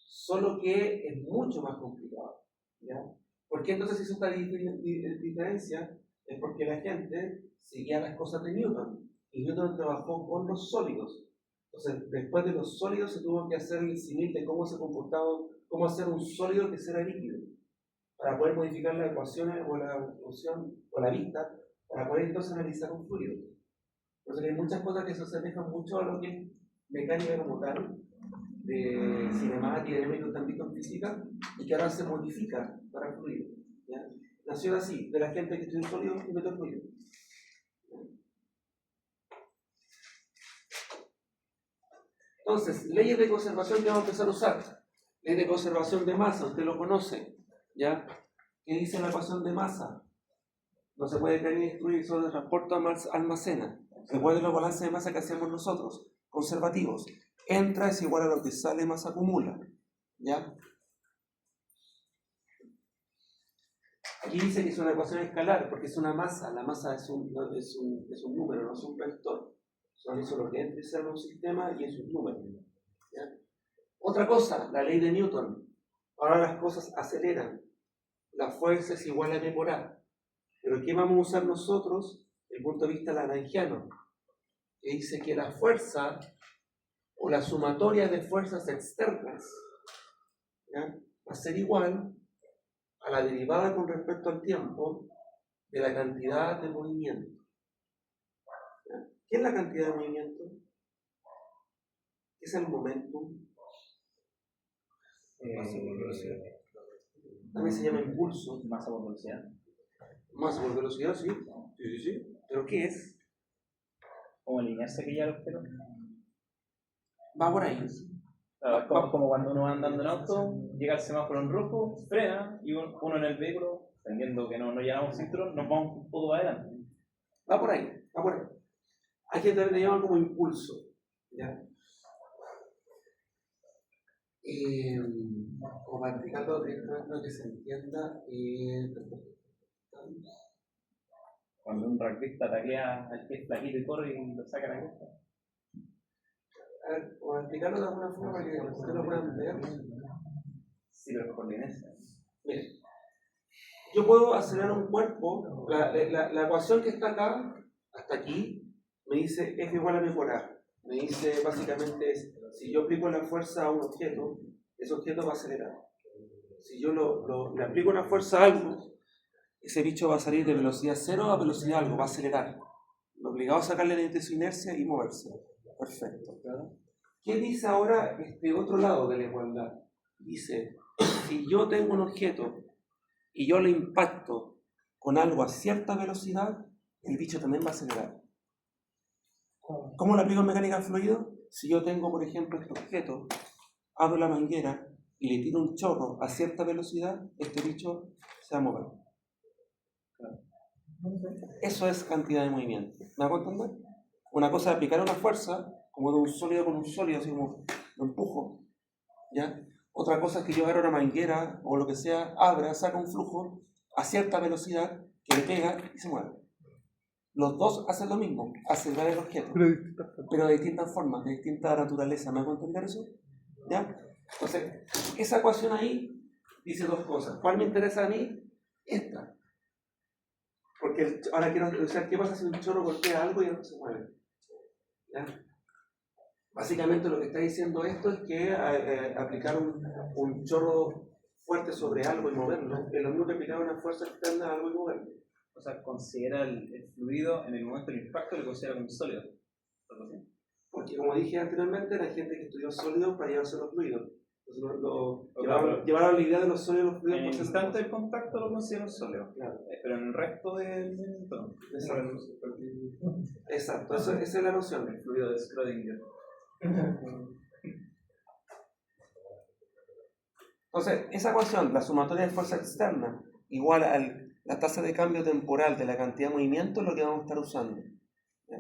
Solo que es mucho más complicado. ¿Ya? ¿Por qué entonces hizo esta diferencia? Es porque la gente seguía las cosas de Newton. Y Newton trabajó con los sólidos. Entonces, después de los sólidos se tuvo que hacer el símil de cómo se comportaba, cómo hacer un sólido que sea líquido, para poder modificar las ecuaciones o la función o la vista, para poder entonces analizar un fluido. Entonces hay muchas cosas que se asemejan mucho a lo que es mecánica como tal, de cinemática, de medios ámbito en física, y que ahora se modifica para fluido. ¿Ya? Nació así, de la gente que estudia sólido y mete fluido. Entonces, leyes de conservación que vamos a empezar a usar. Ley de conservación de masa, usted lo conoce, ¿ya? ¿Qué dice la ecuación de masa? No se puede crear ni destruir, solo transporta almacena. Recuerden los balances de masa que hacemos nosotros, conservativos. Entra es igual a lo que sale más acumula, ¿ya? Aquí dice que es una ecuación escalar, porque es una masa. La masa es un número, no es un vector. Son eso lo que entra y sale un sistema y es un número. ¿Ya? Otra cosa, la ley de Newton. Ahora las cosas aceleran. La fuerza es igual a m por a. Pero ¿qué vamos a usar nosotros? El punto de vista lagrangiano, que dice que la fuerza o la sumatoria de fuerzas externas, ¿ya?, va a ser igual a la derivada con respecto al tiempo de la cantidad de movimiento. ¿Qué es la cantidad de movimiento? ¿Qué es el momentum? También se llama impulso. Masa por velocidad. Masa por velocidad, sí. Sí. ¿Pero qué es? Como la inercia que ya lo espero. Va por ahí. Claro, como cuando uno va andando en auto, llega al semáforo en rojo, frena y uno en el vehículo, entendiendo que no llevamos cinturón, nos vamos un poco adelante. Va por ahí. Hay gente que le llama como impulso. ¿Ya? Como para explicarlo directamente que se entienda. Cuando un rugbyista taclea al que es flaquito y corre y lo saca a la costa. A ver, para explicarlo de alguna forma para que ustedes lo puedan ver. Sí, pero con la inercia. Miren, yo puedo acelerar un cuerpo, la ecuación que está acá, hasta aquí, me dice F igual a M por A. Me dice básicamente si yo aplico la fuerza a un objeto, ese objeto va a acelerar. Si yo le aplico una fuerza a algo, ese bicho va a salir de velocidad 0 a velocidad algo, va a acelerar. Lo obligado a sacarle de su inercia y moverse. Perfecto. ¿Qué dice ahora este otro lado de la igualdad? Dice, si yo tengo un objeto y yo le impacto con algo a cierta velocidad, el bicho también va a acelerar. ¿Cómo lo aplico en mecánica del fluido? Si yo tengo, por ejemplo, este objeto, abro la manguera y le tiro un chorro a cierta velocidad, este bicho se va a mover. Eso es cantidad de movimiento. ¿Me hago entender? Una cosa es aplicar una fuerza, como de un sólido con un sólido, así como lo empujo, ¿ya? Otra cosa es que yo agarro una manguera o lo que sea, abra, saca un flujo a cierta velocidad que le pega y se mueve. Los dos hacen lo mismo, acelerar el objeto, pero de distintas formas, de distinta naturaleza. ¿Me hago entender eso? ¿Ya? Entonces, esa ecuación ahí dice dos cosas. ¿Cuál me interesa a mí? Esta. Porque ahora quiero decir, ¿qué pasa si un chorro golpea algo y no se mueve? ¿Ya? Básicamente lo que está diciendo esto es que aplicar un chorro fuerte sobre algo y moverlo es lo mismo que aplicar una fuerza externa a algo y moverlo. O sea, considera el fluido en el momento del impacto, lo considera como un sólido. Porque como dije anteriormente, la gente que estudió sólidos para llevarse los fluidos. Entonces llevaron la idea de los sólidos y los fluidos. En el instante del contacto lo considera un sólido. Claro. Pero en el resto del movimiento no. Exacto, esa es la noción. El fluido de Schrödinger. Entonces, esa ecuación, la sumatoria de fuerza externa igual a la tasa de cambio temporal de la cantidad de movimiento, es lo que vamos a estar usando. ¿Ya?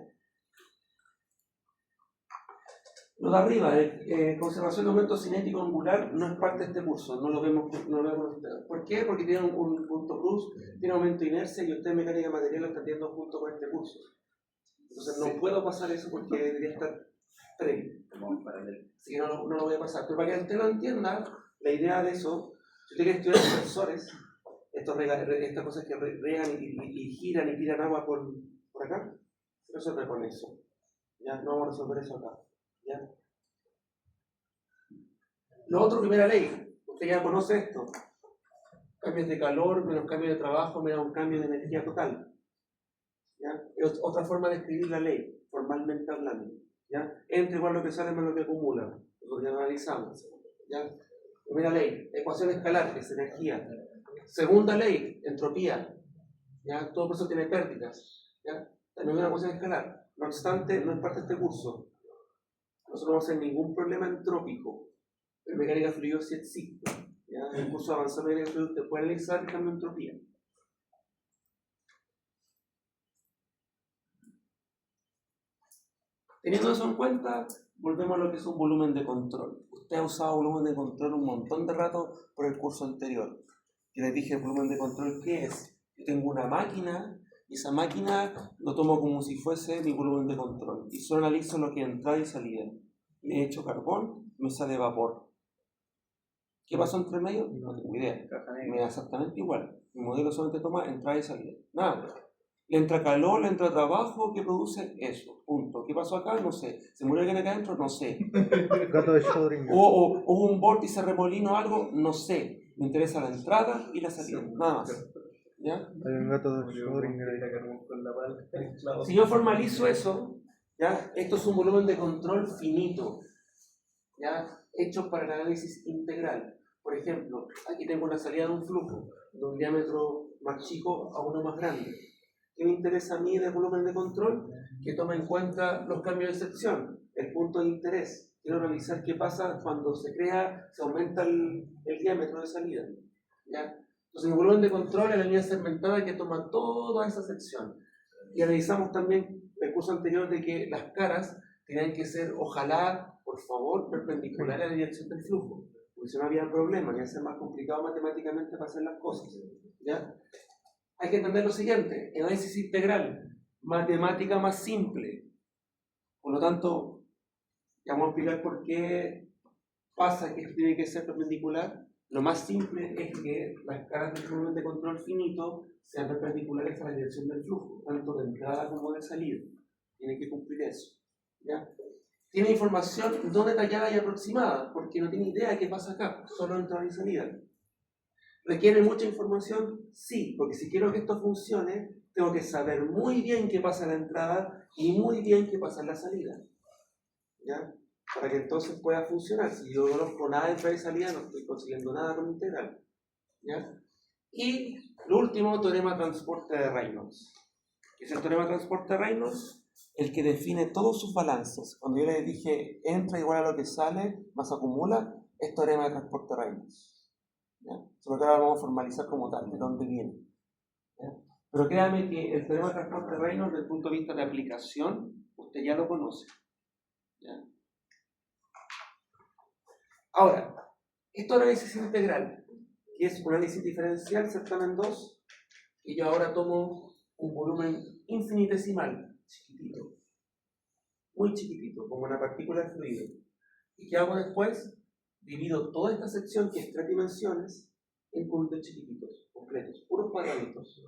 Lo de arriba, conservación de momento cinético angular, no es parte de este curso, no lo vemos ustedes. ¿Por qué? Porque tiene un punto cruz, tiene aumento de inercia y usted en mecánica de material lo está viendo junto con este curso. Entonces no puedo pasar eso porque debería estar previo. Así que no lo voy a pasar. Pero para que usted lo entienda, la idea de eso, si usted quiere estudiar sensores, estas cosas que regan y giran y tiran agua por acá, se resuelve con eso. ¿Ya? No vamos a resolver eso acá. ¿Ya? Lo otro, primera ley, usted ya conoce esto. Cambios de calor, menos cambio de trabajo, menos un cambio de energía total. ¿Ya? Es otra forma de escribir la ley, formalmente hablando. ¿Ya? Entre igual lo que sale más lo que acumula. Nosotros ya lo analizamos. ¿Ya? Primera ley, ecuación escalar, que es energía. Segunda ley, entropía. ¿Ya? Todo proceso tiene pérdidas. ¿Ya? También una ecuación escalar. No obstante, no es parte de este curso. Nosotros no vamos a hacer ningún problema entrópico. En mecánica fluida sí existe. ¿Ya? En el curso avanzado de mecánica fluida usted puede analizar el cambio de entropía. Teniendo eso en cuenta, volvemos a lo que es un volumen de control. Usted ha usado volumen de control un montón de rato por el curso anterior. Yo les dije, el volumen de control, ¿qué es? Yo tengo una máquina y esa máquina lo tomo como si fuese mi volumen de control. Y solo analizo lo que entra y salida. Le he hecho carbón, me sale vapor. ¿Qué pasó entre medio? No tengo idea. Me da exactamente igual. Mi modelo solamente toma entrada y salida. Nada. Le entra calor, le entra trabajo, ¿qué produce? Eso, punto. ¿Qué pasó acá? No sé. ¿Se murió alguien acá adentro? No sé. Gato de Schrödinger. ¿O hubo un vórtice remolino o algo? No sé. Me interesa la entrada y la salida, nada más. ¿Ya? Hay un gato de Schrödinger. Si yo formalizo eso, ¿Ya? Esto es un volumen de control finito, ¿ya? Hecho para el análisis integral. Por ejemplo, aquí tengo una salida de un flujo de un diámetro más chico a uno más grande. ¿Qué me interesa a mí del volumen de control? Que toma en cuenta los cambios de sección, el punto de interés. Quiero analizar qué pasa cuando se aumenta el diámetro de salida, ¿ya? Entonces, el volumen de control es la línea segmentada que toma toda esa sección. Y analizamos también el curso anterior de que las caras tenían que ser, ojalá, por favor, perpendiculares a la dirección del flujo. Porque si no había problema, iba a ser más complicado matemáticamente para hacer las cosas, ¿ya? Hay que entender lo siguiente: el análisis integral, matemática más simple. Por lo tanto, ya vamos a explicar por qué pasa que tiene que ser perpendicular. Lo más simple es que las caras del volumen de control finito sean perpendiculares a la dirección del flujo, tanto de entrada como de salida. Tiene que cumplir eso, ¿ya? Tiene información no detallada y aproximada, porque no tiene idea de qué pasa acá, solo entrada y salida. ¿Requiere mucha información? Sí, porque si quiero que esto funcione, tengo que saber muy bien qué pasa en la entrada y muy bien qué pasa en la salida, ¿ya? Para que entonces pueda funcionar. Si yo no conozco nada de entrada y salida, no estoy consiguiendo nada con integral, ¿ya? Y lo último, teorema de transporte de Reynolds. ¿Qué es el teorema de transporte de Reynolds? El que define todos sus balances. Cuando yo les dije entra igual a lo que sale más acumula, es teorema de transporte de Reynolds, ¿ya? Solo que ahora lo vamos a formalizar como tal, de dónde viene, ¿ya? Pero créame que el teorema de transporte de Reynolds, desde el punto de vista de aplicación, usted ya lo conoce, ¿ya? Ahora, esto es análisis integral, que es un análisis diferencial, certamen 2, y yo ahora tomo un volumen infinitesimal, chiquitito, muy chiquitito, como una partícula de fluido. ¿Y qué hago después? Divido toda esta sección, que es 3 dimensiones, en puntos chiquititos, completos, puros cuadraditos.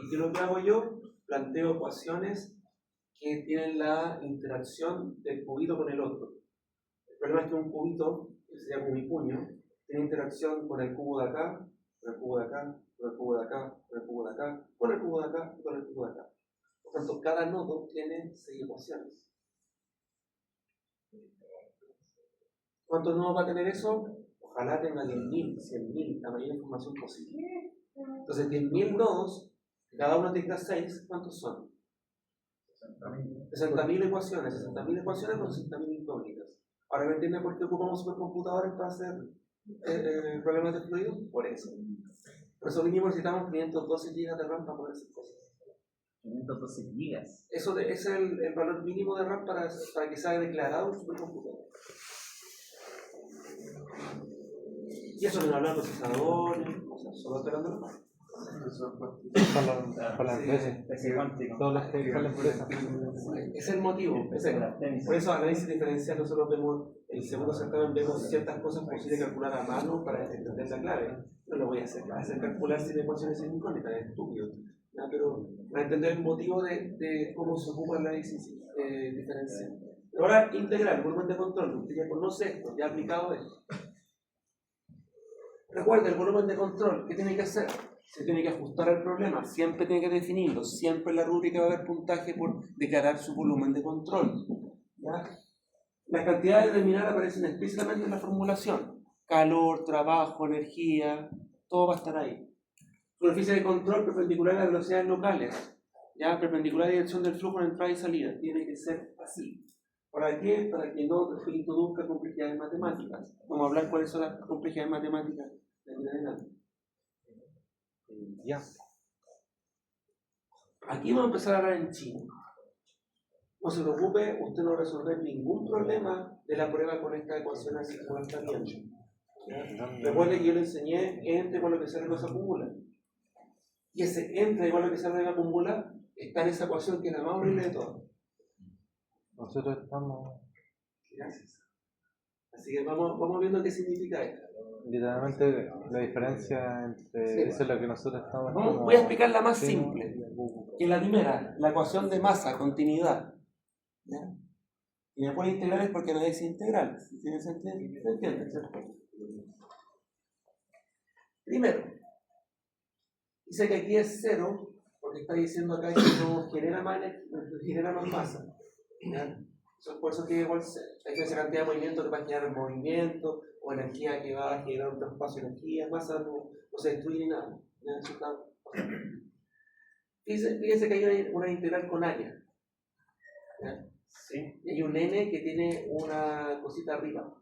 ¿Y qué es lo que hago yo? Planteo ecuaciones que tienen la interacción del cubito con el otro. El problema es que un cubito, que sería como mi puño, tiene interacción con el cubo de acá, con el cubo de acá, con el cubo de acá, con el cubo de acá, con el cubo de acá y con el cubo de acá. Por tanto, cada nodo tiene 6 ecuaciones. ¿Cuántos nodos va a tener eso? Ojalá tenga 10.000, 100.000, la mayor información posible. Entonces, 10.000 nodos, cada uno tenga 6, ¿cuántos son? 60.000 ecuaciones, 60.000 ecuaciones con 60.000 incógnitas. Ahora, ¿me entienden por qué ocupamos supercomputadores para hacer problemas de fluido? Por eso. Por eso mínimo necesitamos 512 GB de RAM para poder hacer cosas. 512 gigas. Eso es el valor mínimo de RAM para que sea declarado un supercomputador. Y eso no habla de procesadores, o sea, solo estoy hablando de RAM. Para la empresa. Todas las que para la empresa. Es el motivo. Por eso, análisis diferencial, nosotros vemos, en el segundo certamen vemos ciertas cosas posibles de calcular a mano para entender la clave. No lo voy a hacer calcular sin ecuaciones incógnitas, es estúpido, ¿no? Pero para entender el motivo de cómo se ocupa el análisis diferencial. Ahora, integral, volumen de control. Usted ya conoce esto, ya ha aplicado esto. Recuerda, el volumen de control, ¿qué tiene que hacer? Se tiene que ajustar al problema, siempre tiene que definirlo, siempre en la rúbrica va a haber puntaje por declarar su volumen de control, ¿ya? Las cantidades determinadas aparecen explícitamente en la formulación: calor, trabajo, energía, todo va a estar ahí. Superficie de control perpendicular a las velocidades locales, ¿ya? Perpendicular a la dirección del flujo en entrada y salida, tiene que ser así. ¿Para qué? Para que no introduzca complejidades matemáticas. Vamos a hablar cuáles son las complejidades matemáticas de aquí en adelante. Ya. Aquí vamos a empezar a hablar en chino. No se preocupe, usted no va a resolver ningún problema de la prueba con esta ecuación así como la está viendo. Recuerde que yo le enseñé entre igual a lo que sale más acumula. Y ese entre igual a lo que sale acumula está en esa ecuación que es la más horrible de todas. Nosotros estamos Gracias. Así que vamos viendo qué significa esto. literalmente la diferencia entre Sí. eso es lo que nosotros estamos. Voy a explicar la más simple, que es la primera, la ecuación de masa, continuidad, ¿ya? Y me pone integrales porque no es integral. ¿Tiene sentido? ¿Se entiende? ¿Cierto? Primero, dice que aquí es 0, porque está diciendo acá que no genera más masa. ¿ya? Por eso que igual hay esa cantidad de movimiento que va a generar movimiento o energía que va a generar un traspaso de energía, masa no se destruye ni nada. ¿Ya? Eso está... Fíjense que hay una integral con área. ¿Ya? Sí. Y hay un n que tiene una cosita arriba.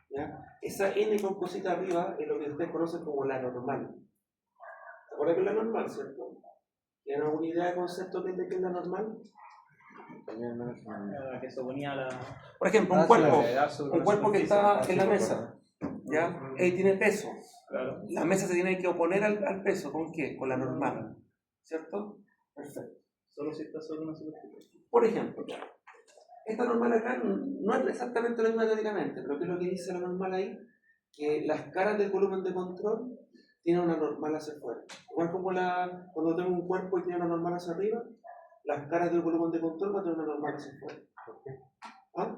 ¿Ya? Esa n con cosita arriba es lo que ustedes conocen como la normal. ¿Se acuerdan que es la normal, cierto? ¿Tienen alguna idea de concepto de qué es la normal? Que se oponía a la... Por ejemplo, un cuerpo que está en la mesa, ¿ya? Él tiene peso. Claro. La mesa se tiene que oponer al peso. ¿Con qué? Con la normal. ¿Cierto? Perfecto. Solo si está sobre una superficie. Por ejemplo, esta normal acá no es exactamente lo mismo teóricamente, pero ¿qué es lo que dice la normal ahí? Que las caras del volumen de control tienen una normal hacia afuera. Igual como cuando tengo un cuerpo y tiene una normal hacia arriba, las caras del volumen de control van a tener una normal hacia afuera. ¿Ah?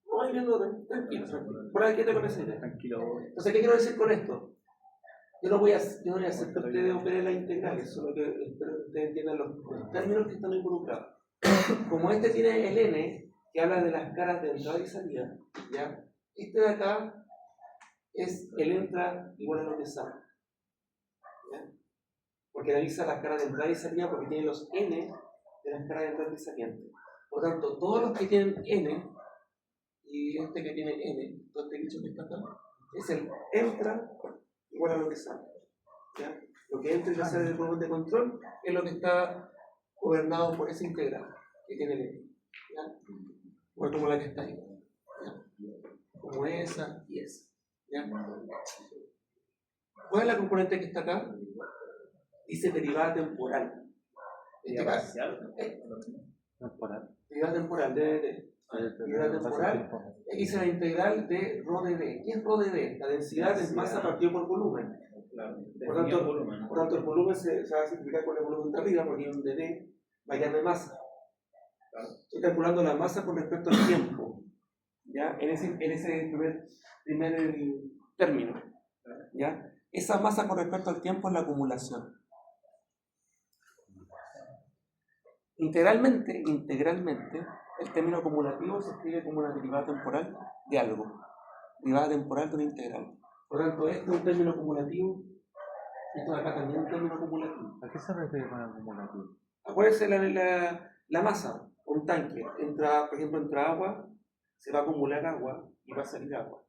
No, voy viendo, tranquilo. Por ahí quédate con esa idea. Tranquilo. Entonces, ¿qué quiero decir con esto? Yo no voy a hacer que ustedes operen las integrales, solo que espero que ustedes entiendan los términos que están involucrados. Como este tiene el n, que habla de las caras de entrada y salida, ¿ya? Este de acá es el entra igual a lo que sale. ¿Ya? Porque analiza las caras de entrada y salida porque tiene los n de las caras de entrada y salida. Por lo tanto, todos los que tienen n, y este que tiene n, todo este bicho que está acá, es el entra igual a lo que sale. ¿Ya? Lo que entra y sale del volumen de control es lo que está gobernado por esa integral que tiene el n. ¿Ya? O como la que está ahí. ¿Ya? Como esa y esa. ¿Ya? ¿Cuál es la componente que está acá? Dice derivada temporal. Parcial. Derivada temporal, derivada temporal. Dice la integral de ρ de b. ¿Qué es ρ de b? La densidad es masa partido por volumen. Por tanto, el volumen se va a simplificar con el volumen de arriba porque un dB va a de masa. Estoy calculando la masa con respecto al tiempo. ¿Ya? En ese primer término. ¿Ya? Esa masa con respecto al tiempo es la acumulación. Integralmente, el término acumulativo se escribe como una derivada temporal de algo. Derivada temporal de una integral. Por lo tanto, este es un término acumulativo. Esto de acá también es un término acumulativo. ¿A qué se refiere con acumulativo? Acuérdense la masa, un tanque. Por ejemplo, entra agua, se va a acumular agua y va a salir agua.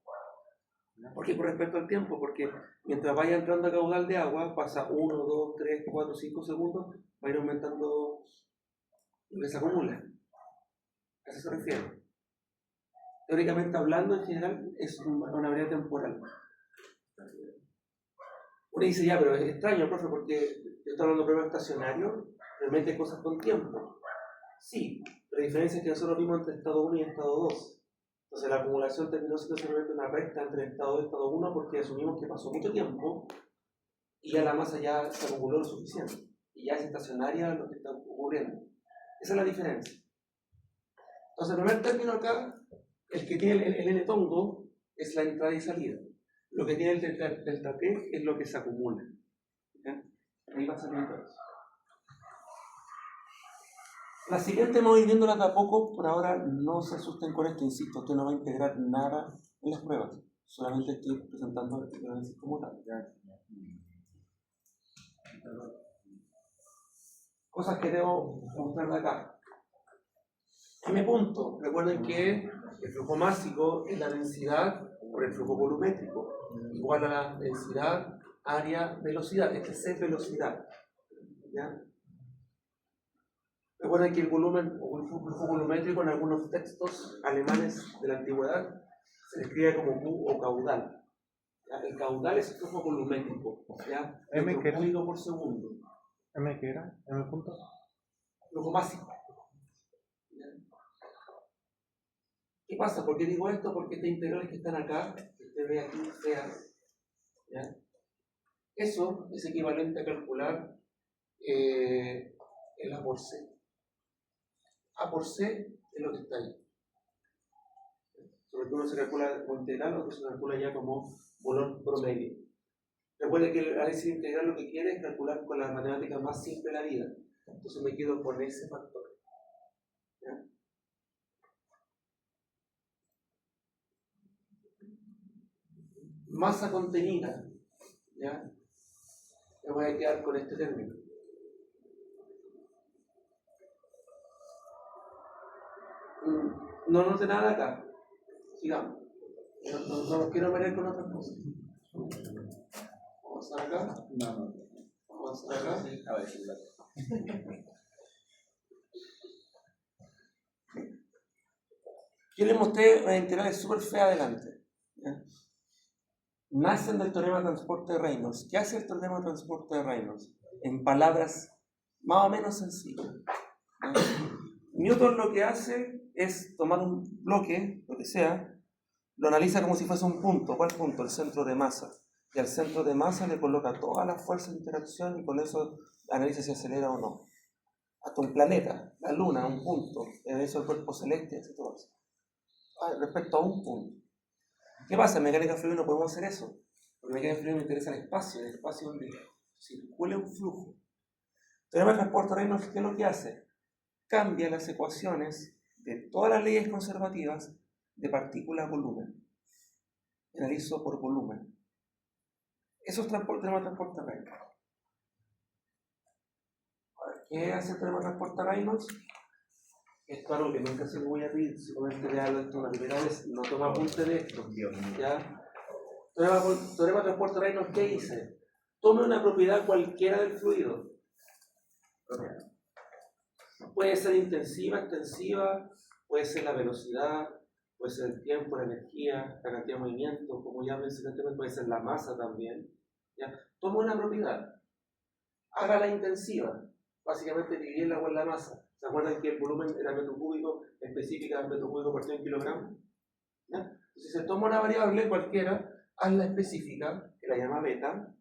¿Por qué? Con respecto al tiempo, porque mientras vaya entrando a caudal de agua, pasa 1, 2, 3, 4, 5 segundos, va a ir aumentando lo que se acumula. ¿A eso se refiere? Teóricamente hablando, en general, es una variable temporal. Uno dice, ya, pero es extraño, profe, porque yo estoy hablando de problemas estacionarios, realmente cosas con tiempo. Sí, la diferencia es que nosotros vimos entre estado 1 y estado 2. Entonces la acumulación terminó siendo simplemente una recta entre estado 2 y estado 1 porque asumimos que pasó mucho tiempo y ya la masa ya se acumuló lo suficiente. Y ya es estacionaria lo que está ocurriendo. Esa es la diferencia. Entonces el primer término acá, el que tiene el n tongo, es la entrada y salida. Lo que tiene el delta t es lo que se acumula. ¿Ya? Ahí va saliendo eso. La siguiente vamos a ir viéndola de a poco. Por ahora no se asusten con esto, insisto, usted no va a integrar nada en las pruebas. Solamente estoy presentando el análisis como tal. Cosas que debo mostrar de acá. M punto. Recuerden que el flujo másico es la densidad por el flujo volumétrico, igual a la densidad, área, velocidad. Este es velocidad. ¿Ya? Recuerden que el volumen o el flujo volumétrico en algunos textos alemanes de la antigüedad se describe como Q o caudal. ¿Ya? El caudal es el flujo volumétrico, ¿ya? M que era cúbico por segundo. M que era M punto. Flujo máximo. ¿Ya? ¿Qué pasa? ¿Por qué digo esto? Porque estas integrales que están acá, que usted ve aquí feas, ¿ya? Eso es equivalente a calcular el A por C. A por C es lo que está ahí. Sobre todo se calcula como integral o que se calcula ya como valor promedio. Recuerde que el análisis integral lo que quiere es calcular con la matemática más simple de la vida. Entonces me quedo con ese factor. masa contenida, ¿ya? Me voy a quedar con este término. No note nada acá. Sigamos. No nos quiero meter con otras cosas. Vamos a acá. Vamos a acá. A ver, sí, Yo les mostré una integral súper fea adelante. ¿Ya? Nacen del teorema de transporte de Reynolds. ¿Qué hace el teorema de transporte de Reynolds? En palabras más o menos sencillas. ¿Ya? Newton lo que hace es tomar un bloque, lo que sea, lo analiza como si fuese un punto. ¿Cuál punto? El centro de masa. Y al centro de masa le coloca todas las fuerzas de interacción y con eso analiza si acelera o no. Hasta un planeta, la luna, un punto, eso el cuerpo celeste, etc. Respecto a un punto. ¿Qué pasa? En mecánica fluida no podemos hacer eso. Porque en mecánica fluida me interesa el espacio donde circula un flujo. El teorema de transporte de Reynolds, ¿qué es lo que hace? Cambia las ecuaciones de todas las leyes conservativas de partícula a volumen. Analizo por volumen. Eso es teorema de transporte de Reynolds. ¿Qué hace el teorema de transporte de Reynolds? Esto es algo que nunca se me voy a pedir, simplemente le hablo esto una primera vez, no toma apunte de esto. ¿Ya? Teorema de transporte de Reynolds, ¿qué dice? Tome una propiedad cualquiera del fluido. Puede ser intensiva, extensiva, puede ser la velocidad, puede ser el tiempo, la energía, la cantidad de movimiento, como ya mencioné, puede ser la masa también. ¿Ya? Tome una propiedad, hágala intensiva, básicamente dividirla por la masa. ¿Se acuerdan que el volumen era metro cúbico, específica metro cúbico por 100 kilogramos? ¿Ya? Entonces, se toma una variable cualquiera, hazla específica, que la llama beta,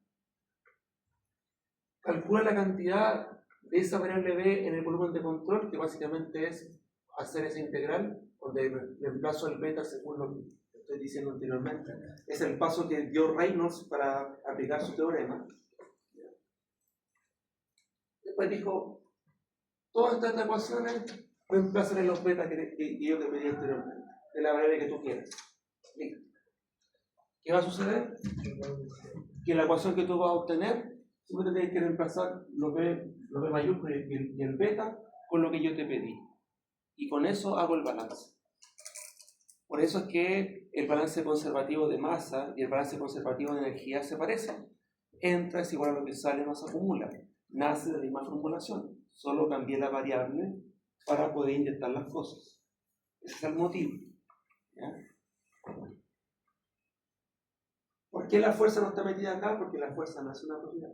calcula la cantidad de esa variable b en el volumen de control, que básicamente es hacer esa integral, donde reemplazo el beta según lo que estoy diciendo anteriormente. Es el paso que dio Reynolds para aplicar su teorema. Después dijo, todas estas ecuaciones reemplazan en los beta que yo te pedí anteriormente, de la variable que tú quieras. ¿Listo? ¿Qué va a suceder? Que la ecuación que tú vas a obtener, simplemente tienes que reemplazar los b mayúsculos y el beta con lo que yo te pedí. Y con eso hago el balance. Por eso es que el balance conservativo de masa y el balance conservativo de energía se parecen. Entra es igual a lo que sale más acumula. Nace de la misma formulación. Solo cambié la variable para poder inyectar las cosas. Ese es el motivo. ¿Ya? ¿Por qué la fuerza no está metida acá? Porque la fuerza no es una propiedad.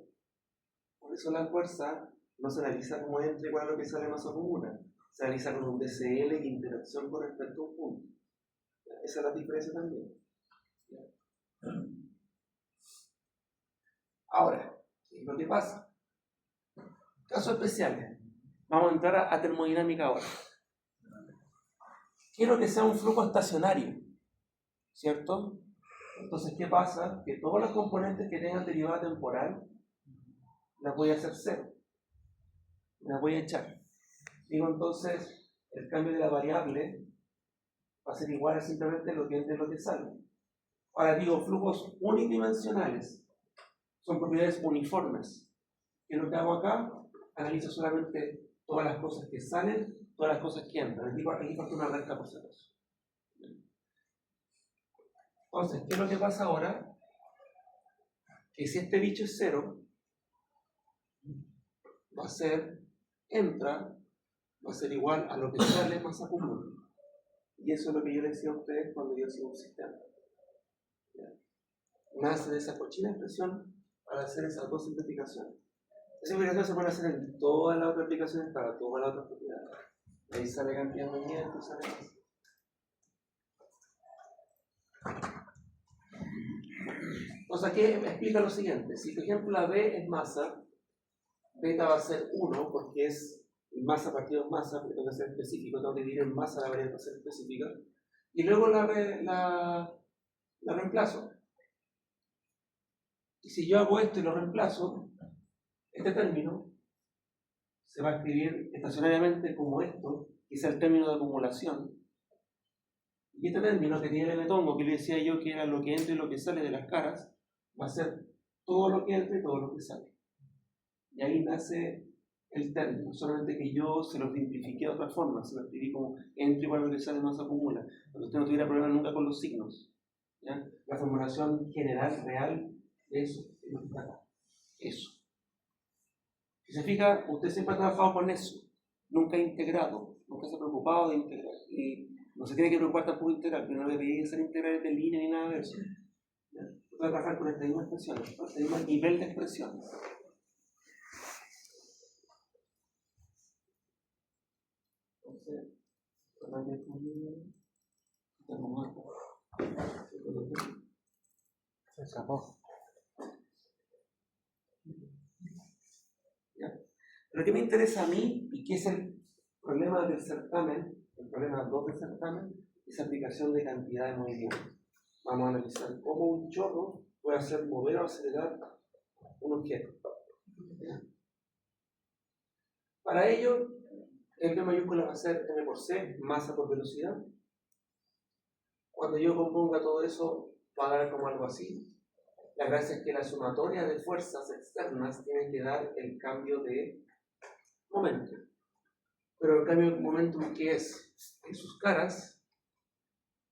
Por eso la fuerza no se analiza como entra igual a lo que sale más acumula. Se analiza con un DCL y interacción con respecto a un punto. Esa es la diferencia también. Ahora, ¿qué es lo que pasa? Casos especiales. Vamos a entrar a termodinámica ahora. Quiero que sea un flujo estacionario, ¿cierto? Entonces, ¿qué pasa? Que todos los componentes que tengan derivada temporal las voy a hacer cero. Las voy a echar. Digo entonces, el cambio de la variable va a ser igual a simplemente lo que entra y lo que sale. Ahora digo, flujos unidimensionales son propiedades uniformes. ¿Qué es lo que hago acá? Analizo solamente todas las cosas que salen, todas las cosas que entran. Aquí falta una recta por si acaso. Entonces, ¿qué es lo que pasa ahora? Que si este bicho es cero, va a ser, entra, va a ser igual a lo que sale más acumula. Y eso es lo que yo le decía a ustedes cuando yo hacía un sistema. Nace de esa cochina expresión para hacer esas dos simplificaciones. Esa simplificación se puede hacer en todas las otras aplicaciones para todas las otras propiedades. Ahí sale cantidad de movimiento, sale más. Entonces aquí me explica lo siguiente. Si por ejemplo la B es masa, beta va a ser 1 porque es masa partido en masa, porque tengo que ser específico, tengo que dividir en masa la variable para ser específica. Y luego la reemplazo. Y si yo hago esto y lo reemplazo, este término se va a escribir estacionariamente como esto, que es el término de acumulación. Y este término que tiene el Betongo, que le decía yo que era lo que entra y lo que sale de las caras, va a ser todo lo que entra y todo lo que sale. Y ahí nace el término, solamente que yo se lo simplifiqué de otra forma, se lo escribí como entra igual a lo que sale no se acumula, pero usted no tuviera problema nunca con los signos. ¿Ya? La formulación general, real, de eso es lo que está acá. Eso. Si se fija, usted siempre ha trabajado con eso, nunca ha integrado, nunca se ha preocupado de integrar. Y no se tiene que preocupar tampoco de integrar, pero no debería ser integrales de línea ni nada de eso. ¿Ya? Usted va a trabajar con estas mismas expresiones, este mismo nivel de expresiones. Entonces, Se escapó. ¿Ya? Pero ¿qué me interesa a mí y qué es el problema del certamen, el problema 2 del certamen, es aplicación de cantidad de movimientos? Vamos a analizar cómo un chorro puede hacer mover o acelerar un objeto. ¿Ya? Para ello, el P mayúscula va a ser M por C, masa por velocidad. Cuando yo componga todo eso, va a dar como algo así. La gracia es que la sumatoria de fuerzas externas tiene que dar el cambio de momento. Pero el cambio de momento, ¿qué es? En sus caras,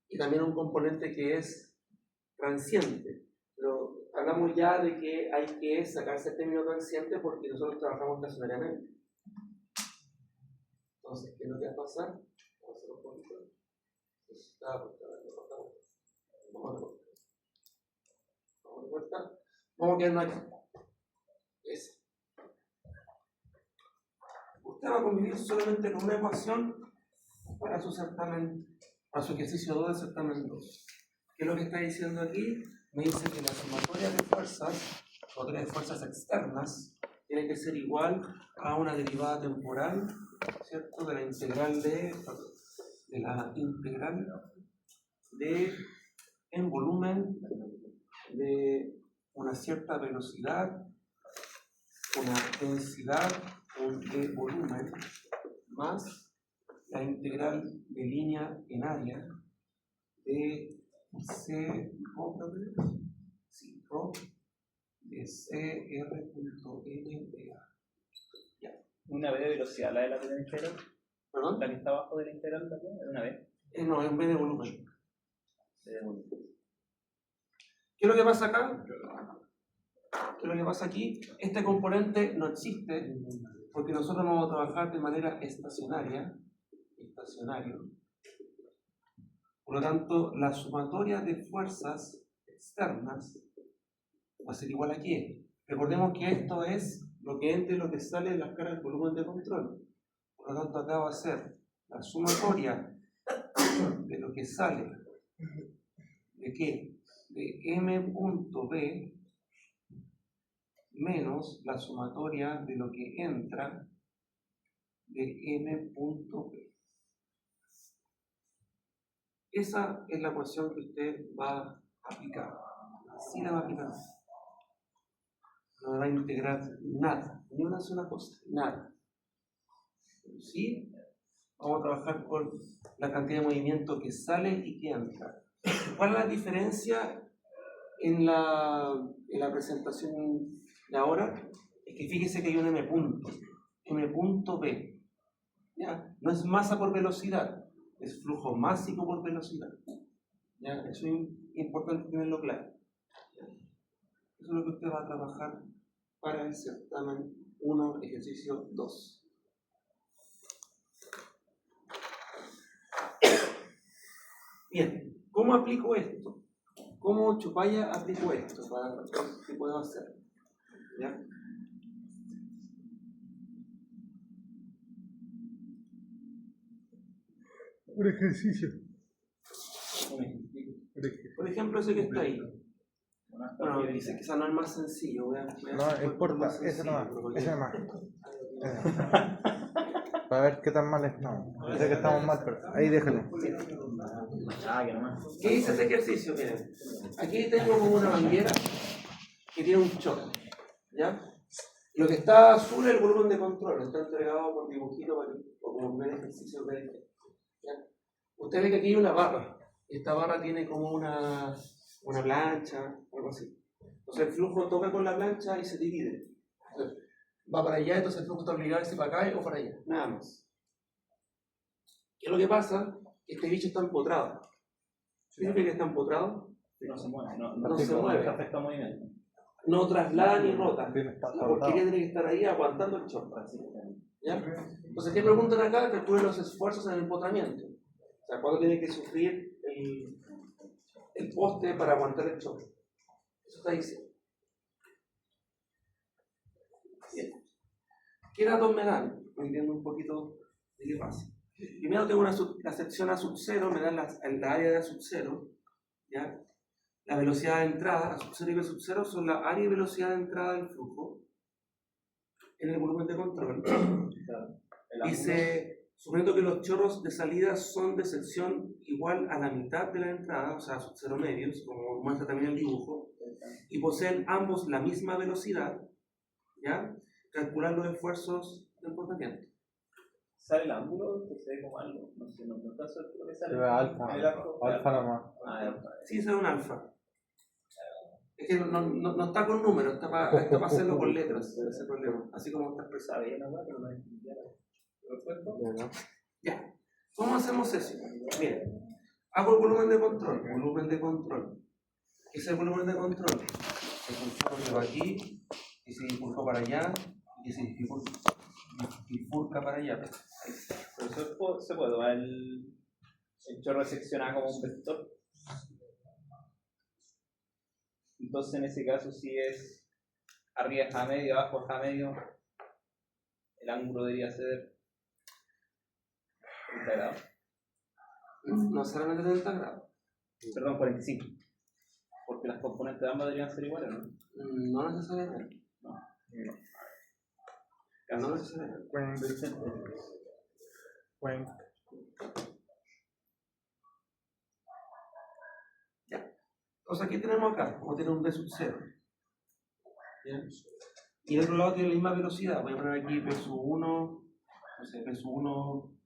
y también un componente que es transiente. Pero hablamos ya de que hay que sacarse el término transiente porque nosotros trabajamos estacionariamente. Entonces, ¿qué es lo que va a pasar? Vamos a hacer un poquito. Vamos de vuelta. Vamos a quedarnos aquí. Ese. Usted va a convivir solamente con una ecuación para su certamen, para su ejercicio 2 de certamen 2. ¿Qué es lo que está diciendo aquí? Me dice que la sumatoria de fuerzas externas, tiene que ser igual a una derivada temporal, ¿cierto? De la integral de en volumen de una cierta velocidad, una densidad de volumen, más la integral de línea en área de C rho de CR.NDA. Una vez de velocidad, la de la integral. ¿Perdón? La que está abajo de la integral también, es una vez. No, en vez de volumen. De volumen. ¿Qué es lo que pasa acá? ¿Qué es lo que pasa aquí? Este componente no existe porque nosotros vamos a trabajar de manera estacionario. Por lo tanto, la sumatoria de fuerzas externas va a ser igual a ¿qué? Recordemos que esto es lo que entra y lo que sale de las caras del volumen de control. Por lo tanto, acá va a ser la sumatoria de lo que sale de ¿qué? De m.b menos la sumatoria de lo que entra de m.b. Esa es la ecuación que usted va a aplicar. Así la va a aplicar. No va a integrar nada, ni una sola cosa, nada. ¿Sí? Vamos a trabajar con la cantidad de movimiento que sale y que entra. ¿Cuál es la diferencia en la presentación de ahora? Es que fíjese que hay un m.b. ¿Ya? No es masa por velocidad, es flujo másico por velocidad. ¿Ya? Eso es importante tenerlo claro. ¿Ya? Eso es lo que usted va a trabajar para el certamen 1, ejercicio 2. Bien, ¿cómo aplico esto? ¿Cómo Chupaya aplico esto? ¿Qué puedo hacer? ¿Ya? Un ejercicio. Por ejemplo, ese que está ahí. Bueno, dice que quizá no es más sencillo. No importa, ese nomás. Para ver qué tan mal es. No, yo sé que estamos mal, pero ahí déjalo. ¿Qué dice ese ejercicio? Miren, aquí tengo como una manguera que tiene un choque. ¿Ya? Lo que está azul es el volumen de control, está entregado por dibujito o como un ejercicio PDG. ¿Ya? Usted ve que aquí hay una barra. esta barra tiene como una plancha, algo así. Entonces el flujo toca con la plancha y se divide. Entonces, va para allá, entonces el flujo está obligado a irse para acá o para allá, nada más. ¿Qué es lo que pasa? Este bicho está empotrado. ¿Sí significa que está empotrado? No se mueve, No se mueve. No afecta al movimiento. No traslada ni rota. Está La porquería tiene que estar ahí aguantando el choque. ¿Ya? Entonces, ¿qué preguntan acá? Calculen los esfuerzos en el empotramiento. O sea, ¿cuánto tiene que sufrir el poste para aguantar el choque? Eso está diciendo. Bien. ¿Qué datos me dan? Estoy viendo un poquito de qué pasa. Primero tengo la sección A sub 0, me dan la área de A sub 0, ¿ya? La velocidad de entrada, A sub 0 y B sub 0 son la área y velocidad de entrada del flujo en el volumen de control. Dice, suponiendo que los chorros de salida son de sección igual a la mitad de la entrada, o sea, sub 0 medios, como muestra también el dibujo, y poseen ambos la misma velocidad, ¿ya? Calcular los esfuerzos de empotramiento. ¿Sale el ángulo? Que se ve como algo. No sé, no está seguro que sale. Se ve alfa. El arco. Alfa nomás. Alfa. Sí, será un alfa. Es que no está con números, está para hacerlo con letras, ese es el problema. Así como está expresado. Bueno. Ya. ¿Cómo hacemos eso? Miren, hago el volumen de control. Volumen de control. ¿Qué es el volumen de control? El flujo que va aquí, y se impulsó para allá, y se bifurca para allá. Pero eso se puede tomar el chorro seccionado como un vector. Entonces en ese caso si es arriba es a medio, abajo es a medio, el ángulo debería ser 30 grados. No solamente 30 grados. Perdón, 45. Porque las componentes de ambas deberían ser iguales, ¿no? No necesariamente. No. No necesariamente. Entonces aquí tenemos acá, vamos a tener un B sub 0. ¿Bien? Y del otro lado tiene la misma velocidad. Voy a poner aquí B sub 1, no sé, B sub 1,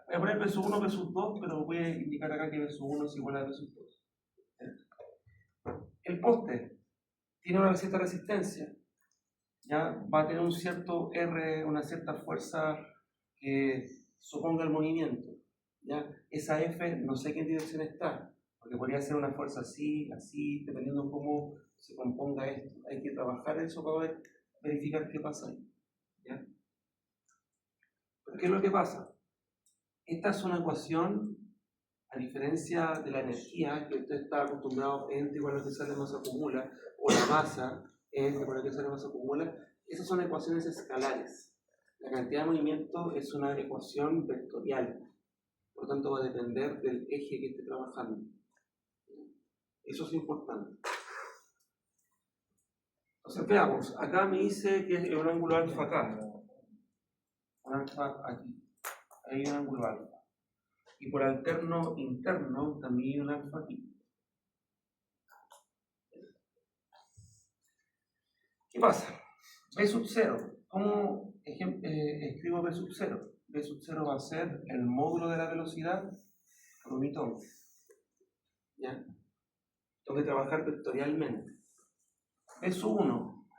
voy a poner B sub 1, B sub 2, pero voy a indicar acá que B sub 1 es igual a B sub 2. El poste tiene una cierta resistencia, ¿ya? Va a tener un cierto R, una cierta fuerza que suponga el movimiento, ¿ya? Esa F no sé en qué dirección está, porque podría ser una fuerza así, así, dependiendo de cómo se componga esto. Hay que trabajar eso para verificar qué pasa ahí, ¿ya? ¿Pero qué es lo que pasa? Esta es una ecuación, a diferencia de la energía, que usted está acostumbrado, E igual a lo que sale más acumula, o la masa, E igual a lo que sale más acumula, esas son ecuaciones escalares. La cantidad de movimiento es una ecuación vectorial, por lo tanto va a depender del eje que esté trabajando. Eso es importante. Entonces veamos, acá me dice que es un ángulo alfa acá, un alfa aquí, ahí hay un ángulo alfa. Y por alterno interno también hay un alfa aquí. ¿Qué pasa? B sub 0. ¿Cómo escribo B sub 0? B sub 0 va a ser el módulo de la velocidad por unitón. ¿Ya? Tengo que trabajar vectorialmente. B sub 1.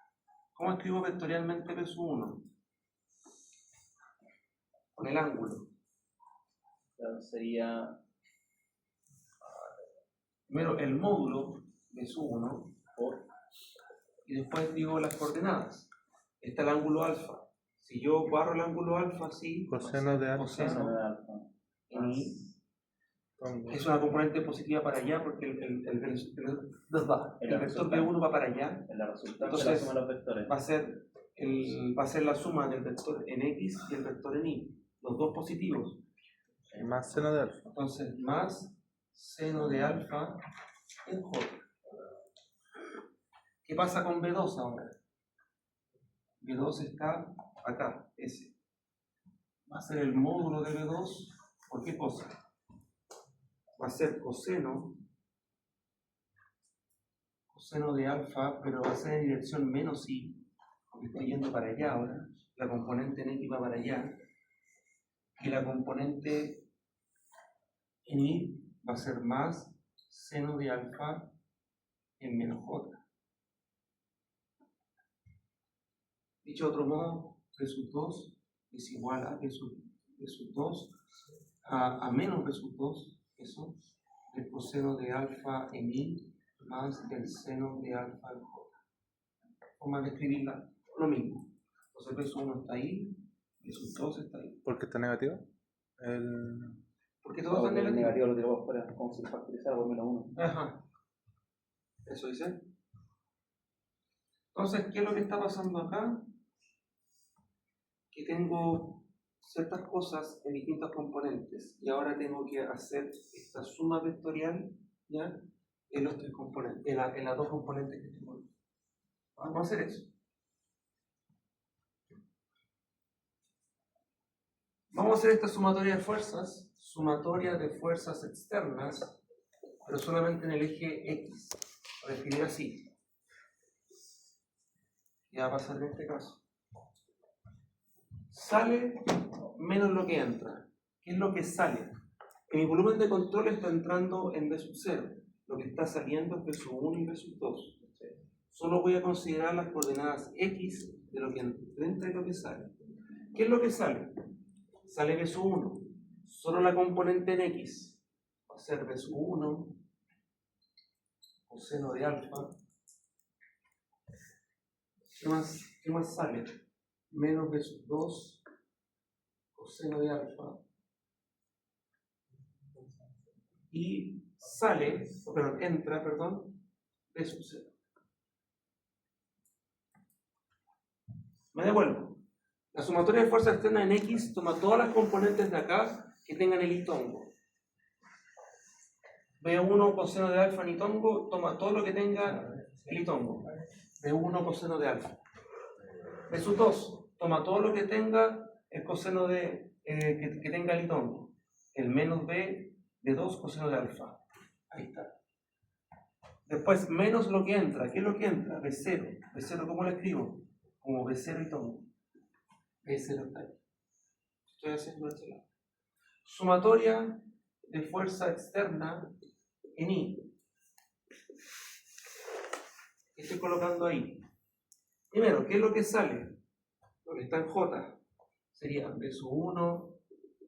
¿Cómo escribo vectorialmente B sub 1? Con el ángulo. Claro, sería Primero el módulo B sub 1 y después digo las coordenadas. Está el ángulo alfa. Si yo barro el ángulo alfa así, Coseno de alfa. coseno de alfa. Es una componente positiva para allá porque el vector B1 va para allá. En la resultante Entonces, la suma de los vectores. va a ser la suma del vector en X y el vector en Y. Los dos positivos. Más seno de alfa. Entonces, más seno de alfa en J. ¿Qué pasa con B2 ahora? B2 está acá, S. Va a ser el módulo de B2, ¿por qué cosa? Va a ser coseno de alfa, pero va a ser en dirección menos I, porque estoy yendo para allá ahora. La componente en X va para allá, y la componente en I va a ser más seno de alfa en menos J. Dicho de otro modo, B sub 2 es igual a B sub 2 a menos B sub 2, eso, del coseno de alfa en I más del seno de alfa en J. Forma de escribirla, lo mismo. Entonces B sub 1 está ahí, B sub 2 está ahí. ¿Por qué está negativo? Porque todo está negativo. negativo lo tiramos fuera, como si factorizara por menos 1. Ajá. Eso dice. Entonces, ¿qué es lo que está pasando acá? Que tengo ciertas cosas en distintos componentes y ahora tengo que hacer esta suma vectorial, ¿ya? En los tres componentes, en las dos componentes que tengo. Vamos a hacer eso. Vamos a hacer esta sumatoria de fuerzas externas, pero solamente en el eje X, para escribir así. Ya va a pasar en este caso. Sale menos lo que entra. ¿Qué es lo que sale? Que mi volumen de control está entrando en B sub 0. Lo que está saliendo es B sub 1 y B sub 2. Solo voy a considerar las coordenadas X de lo que entra y lo que sale. ¿Qué es lo que sale? Sale B sub 1. Solo la componente en X va a ser B sub 1 coseno de alfa. ¿Qué más sale? Menos B sub 2 coseno de alfa. Y entra, B sub 0. Me devuelvo. La sumatoria de fuerza externa en X toma todas las componentes de acá que tengan el itongo. B1 coseno de alfa en itongo toma todo lo que tenga el itongo. B1 coseno de alfa. B sub 2 toma todo lo que tenga el coseno de que tenga el itongo. El menos B de 2 coseno de alfa. Ahí está. Después menos lo que entra. ¿Qué es lo que entra? B0. B0, ¿cómo lo escribo? Como B0 itongo. B0 está ahí. Estoy haciendo este lado. Sumatoria de fuerza externa en I. Estoy colocando ahí. Primero, ¿qué es lo que sale? Lo que está en J sería B sub 1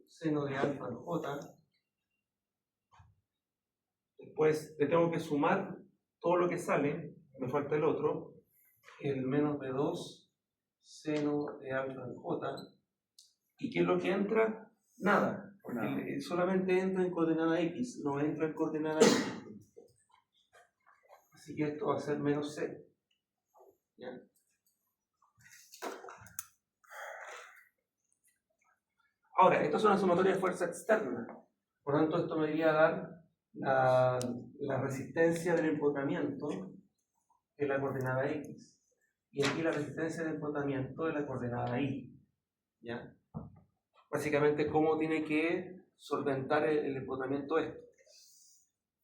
seno de alfa en J. Después le tengo que sumar todo lo que sale, me falta el otro, el menos B2 seno de alfa en J. ¿Y qué es lo que entra? Nada, porque solamente entra en coordenada X, no entra en coordenada Y. Así que esto va a ser menos C. ¿Ya? Ahora, esto es una sumatoria de fuerza externa. Por lo tanto, esto me debería dar la resistencia del empotramiento de la coordenada X. Y aquí la resistencia del empotramiento de la coordenada Y. ¿Ya? Básicamente, cómo tiene que solventar el empotramiento esto.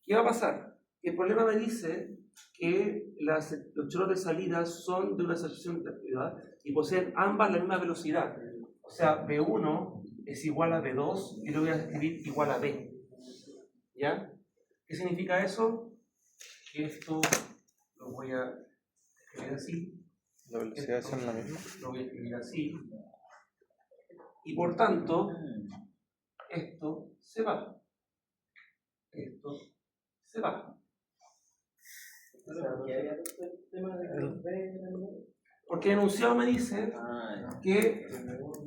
¿Qué va a pasar? El problema me dice que los chorros de salida son de una sección de actividad y poseen ambas la misma velocidad. O sea, B1 es igual a B2 y lo voy a escribir igual a B. ¿Ya? ¿Qué significa eso? Que esto lo voy a escribir así. ¿La velocidad son la misma? Lo voy a escribir así. Y por tanto, esto se va. Esto se va. Porque el enunciado me dice que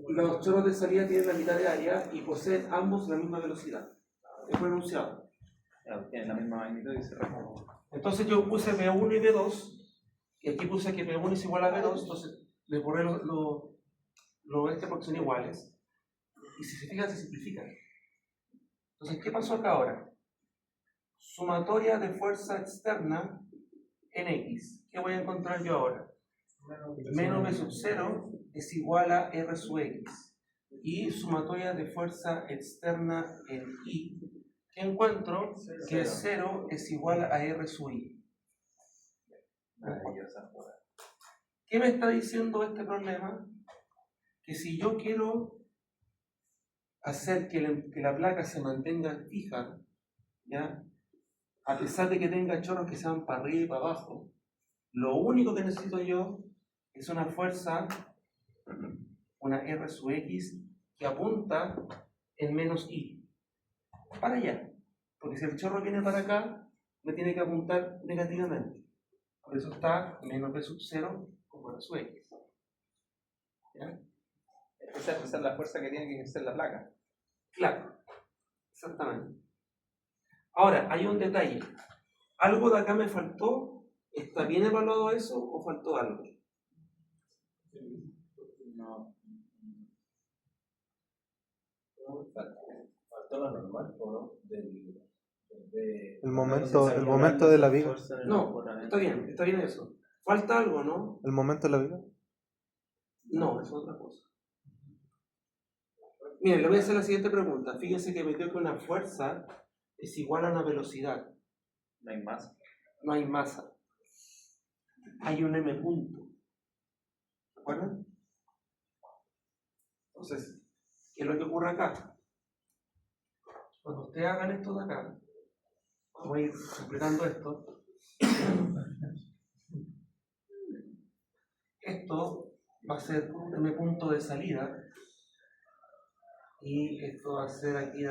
los chorros de salida tienen la mitad de área y poseen ambos la misma velocidad. Es un enunciado. Tienen la misma magnitud y se reforma. Entonces yo puse B1 y B2, y aquí puse que B1 es igual a B2, entonces le borré porque son iguales. Y si se fijan, se simplifican. Entonces, ¿qué pasó acá ahora? Sumatoria de fuerza externa en X. ¿Qué voy a encontrar yo ahora? Menos B sub 0 es igual a R sub X. Y sumatoria de fuerza externa en Y. ¿Qué encuentro? Que 0 es igual a R sub I. ¿Qué me está diciendo este problema? Que si yo quiero hacer que la placa se mantenga fija, ¿ya? A pesar de que tenga chorros que sean para arriba y para abajo, lo único que necesito yo es una fuerza, una R sub X, que apunta en menos I, para allá. Porque si el chorro viene para acá, me tiene que apuntar negativamente. Por eso está menos B sub 0 como R sub X. ¿Ya? Esa es la fuerza que tiene que ejercer la placa. Claro, exactamente. Ahora, hay un detalle. ¿Algo de acá me faltó? ¿Está bien evaluado eso o faltó algo? No. Faltó lo normal, ¿no? El momento de la viga. No, está bien eso. ¿Falta algo, no? ¿El momento de la viga? No, es otra cosa. Miren, le voy a hacer la siguiente pregunta. Fíjense que me dio que una fuerza es igual a una velocidad. No hay más. No hay masa. Hay un m punto. ¿Se acuerdan? Entonces, ¿qué es lo que ocurre acá? Cuando ustedes hagan esto de acá, vamos a ir completando esto. Esto va a ser un m punto de salida y esto va a ser aquí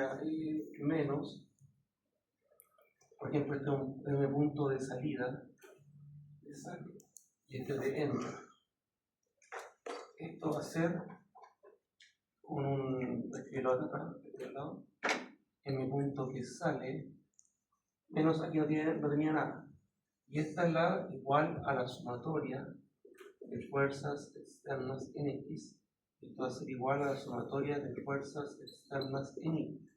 menos. Por ejemplo, este es un m punto de salida y este es de enter. Esto va a ser un m punto que sale menos, aquí no tenía nada, y esta es la igual a la sumatoria de fuerzas externas en X. Esto va a ser igual a la sumatoria de fuerzas externas en Y.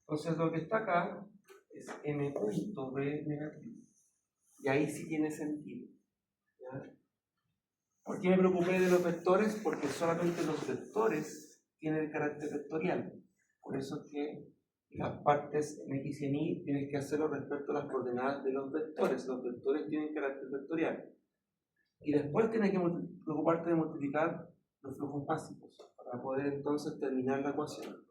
Entonces lo que está acá es m punto b negativo, y ahí sí tiene sentido, ¿ya? ¿Por qué me preocupé de los vectores? Porque solamente los vectores tienen el carácter vectorial. Por eso es que las partes en X y en Y tienes que hacerlo respecto a las coordenadas de los vectores. Los vectores tienen carácter vectorial. Y después tienes que preocuparte de multiplicar los flujos básicos para poder entonces terminar la ecuación.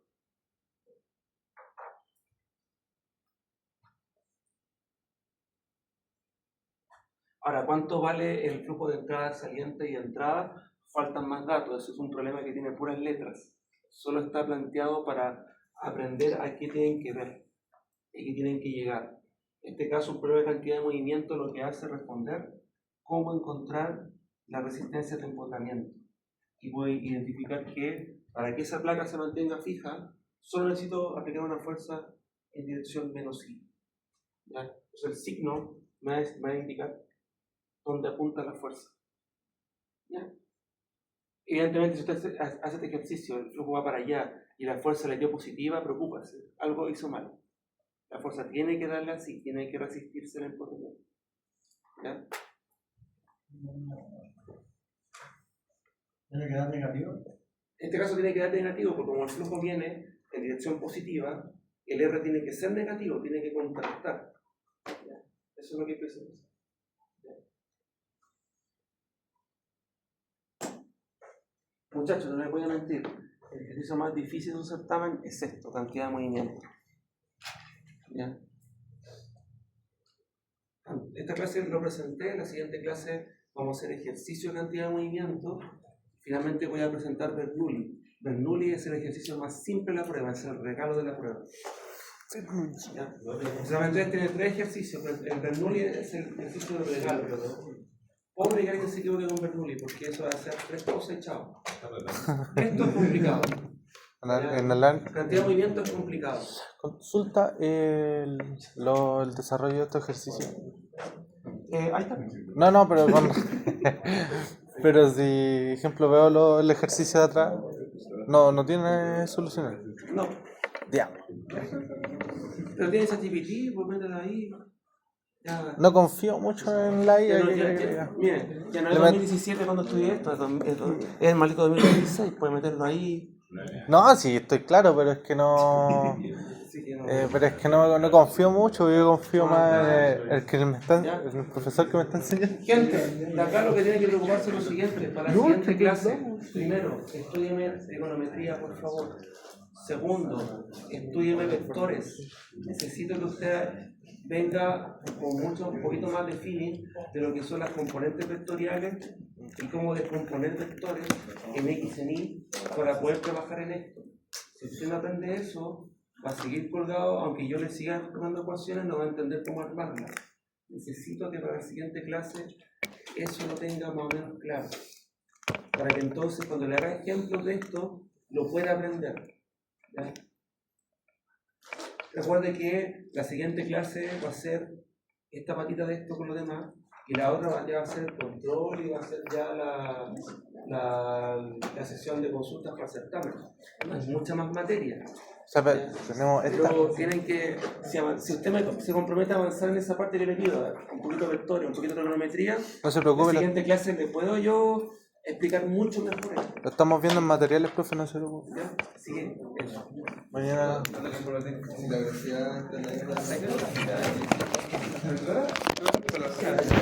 Ahora, ¿cuánto vale el flujo de entrada, saliente y entrada? Faltan más datos. Eso es un problema que tiene puras letras. Solo está planteado para aprender a qué tienen que ver y qué tienen que llegar. En este caso, un prueba de cantidad de movimiento lo que hace es responder cómo encontrar la resistencia de empotramiento. Y voy a identificar que para que esa placa se mantenga fija, solo necesito aplicar una fuerza en dirección menos I. ¿Ya? Entonces el signo me va a indicar dónde apunta la fuerza. ¿Ya? Evidentemente, si usted hace este ejercicio, el flujo va para allá y la fuerza le dio positiva, preocúpase, algo hizo mal. La fuerza tiene que darle así, tiene que resistirse el empotramiento. ¿Ya? ¿Tiene que dar negativo? En este caso tiene que dar negativo, porque como el flujo viene en dirección positiva, el R tiene que ser negativo, tiene que contrarrestar. ¿Ya? Eso es lo que empieza a pasar. Muchachos, no les voy a mentir, el ejercicio más difícil de un certamen es esto, cantidad de movimiento. ¿Ya? Esta clase lo presenté, en la siguiente clase vamos a hacer ejercicio de cantidad de movimiento. Finalmente voy a presentar Bernoulli. Bernoulli es el ejercicio más simple de la prueba, es el regalo de la prueba. ¿Ya? Solamente tiene 3 ejercicios, pero el Bernoulli es el ejercicio de regalo. Pobre que alguien se equivoque con Bernoulli, porque eso va a ser 3 cosas y chao. Esto es complicado. La cantidad de movimiento es complicado. Consulta el desarrollo de este ejercicio. Ahí está. No, pero pero si, ejemplo, veo el ejercicio de atrás, no tiene soluciones. No. Diablo. Pero tienes ChatGPT, pues mételo ahí. Ya. No confío mucho en la IA. Miren, ya no es 2017 cuando estudié esto, es el maldito 2016, puedes meterlo ahí. No, sí, estoy claro, pero es que no. Pero es que no confío mucho, yo confío más en el profesor que me está enseñando. Gente, de acá lo que tiene que preocuparse es lo siguiente: para la siguiente clase, primero, estudieme econometría, por favor. Segundo, estúdieme vectores. Necesito que usted venga con un poquito más de feeling de lo que son las componentes vectoriales y cómo descomponer vectores en X en Y para poder trabajar en esto. Si usted no aprende eso, va a seguir colgado, aunque yo le siga tomando ecuaciones, no va a entender cómo armarlas. Necesito que para la siguiente clase eso lo tenga más o menos claro, para que entonces cuando le haga ejemplos de esto, lo pueda aprender. ¿Ya? Recuerde que la siguiente clase va a ser esta patita de esto con lo demás, y la otra ya va a ser control y va a ser ya la sesión de consultas para certamen. Es mucha más materia. O sea, tenemos esta. Pero tienen que, si usted se compromete a avanzar en esa parte que le pido, un poquito de vectoria, un poquito de trigonometría, No se preocupe, la siguiente clase le puedo yo explicar mucho mejor esto. lo estamos viendo en materiales, profe, no se preocupe. ¿Ya? Así que eso. Mañana. La velocidad de la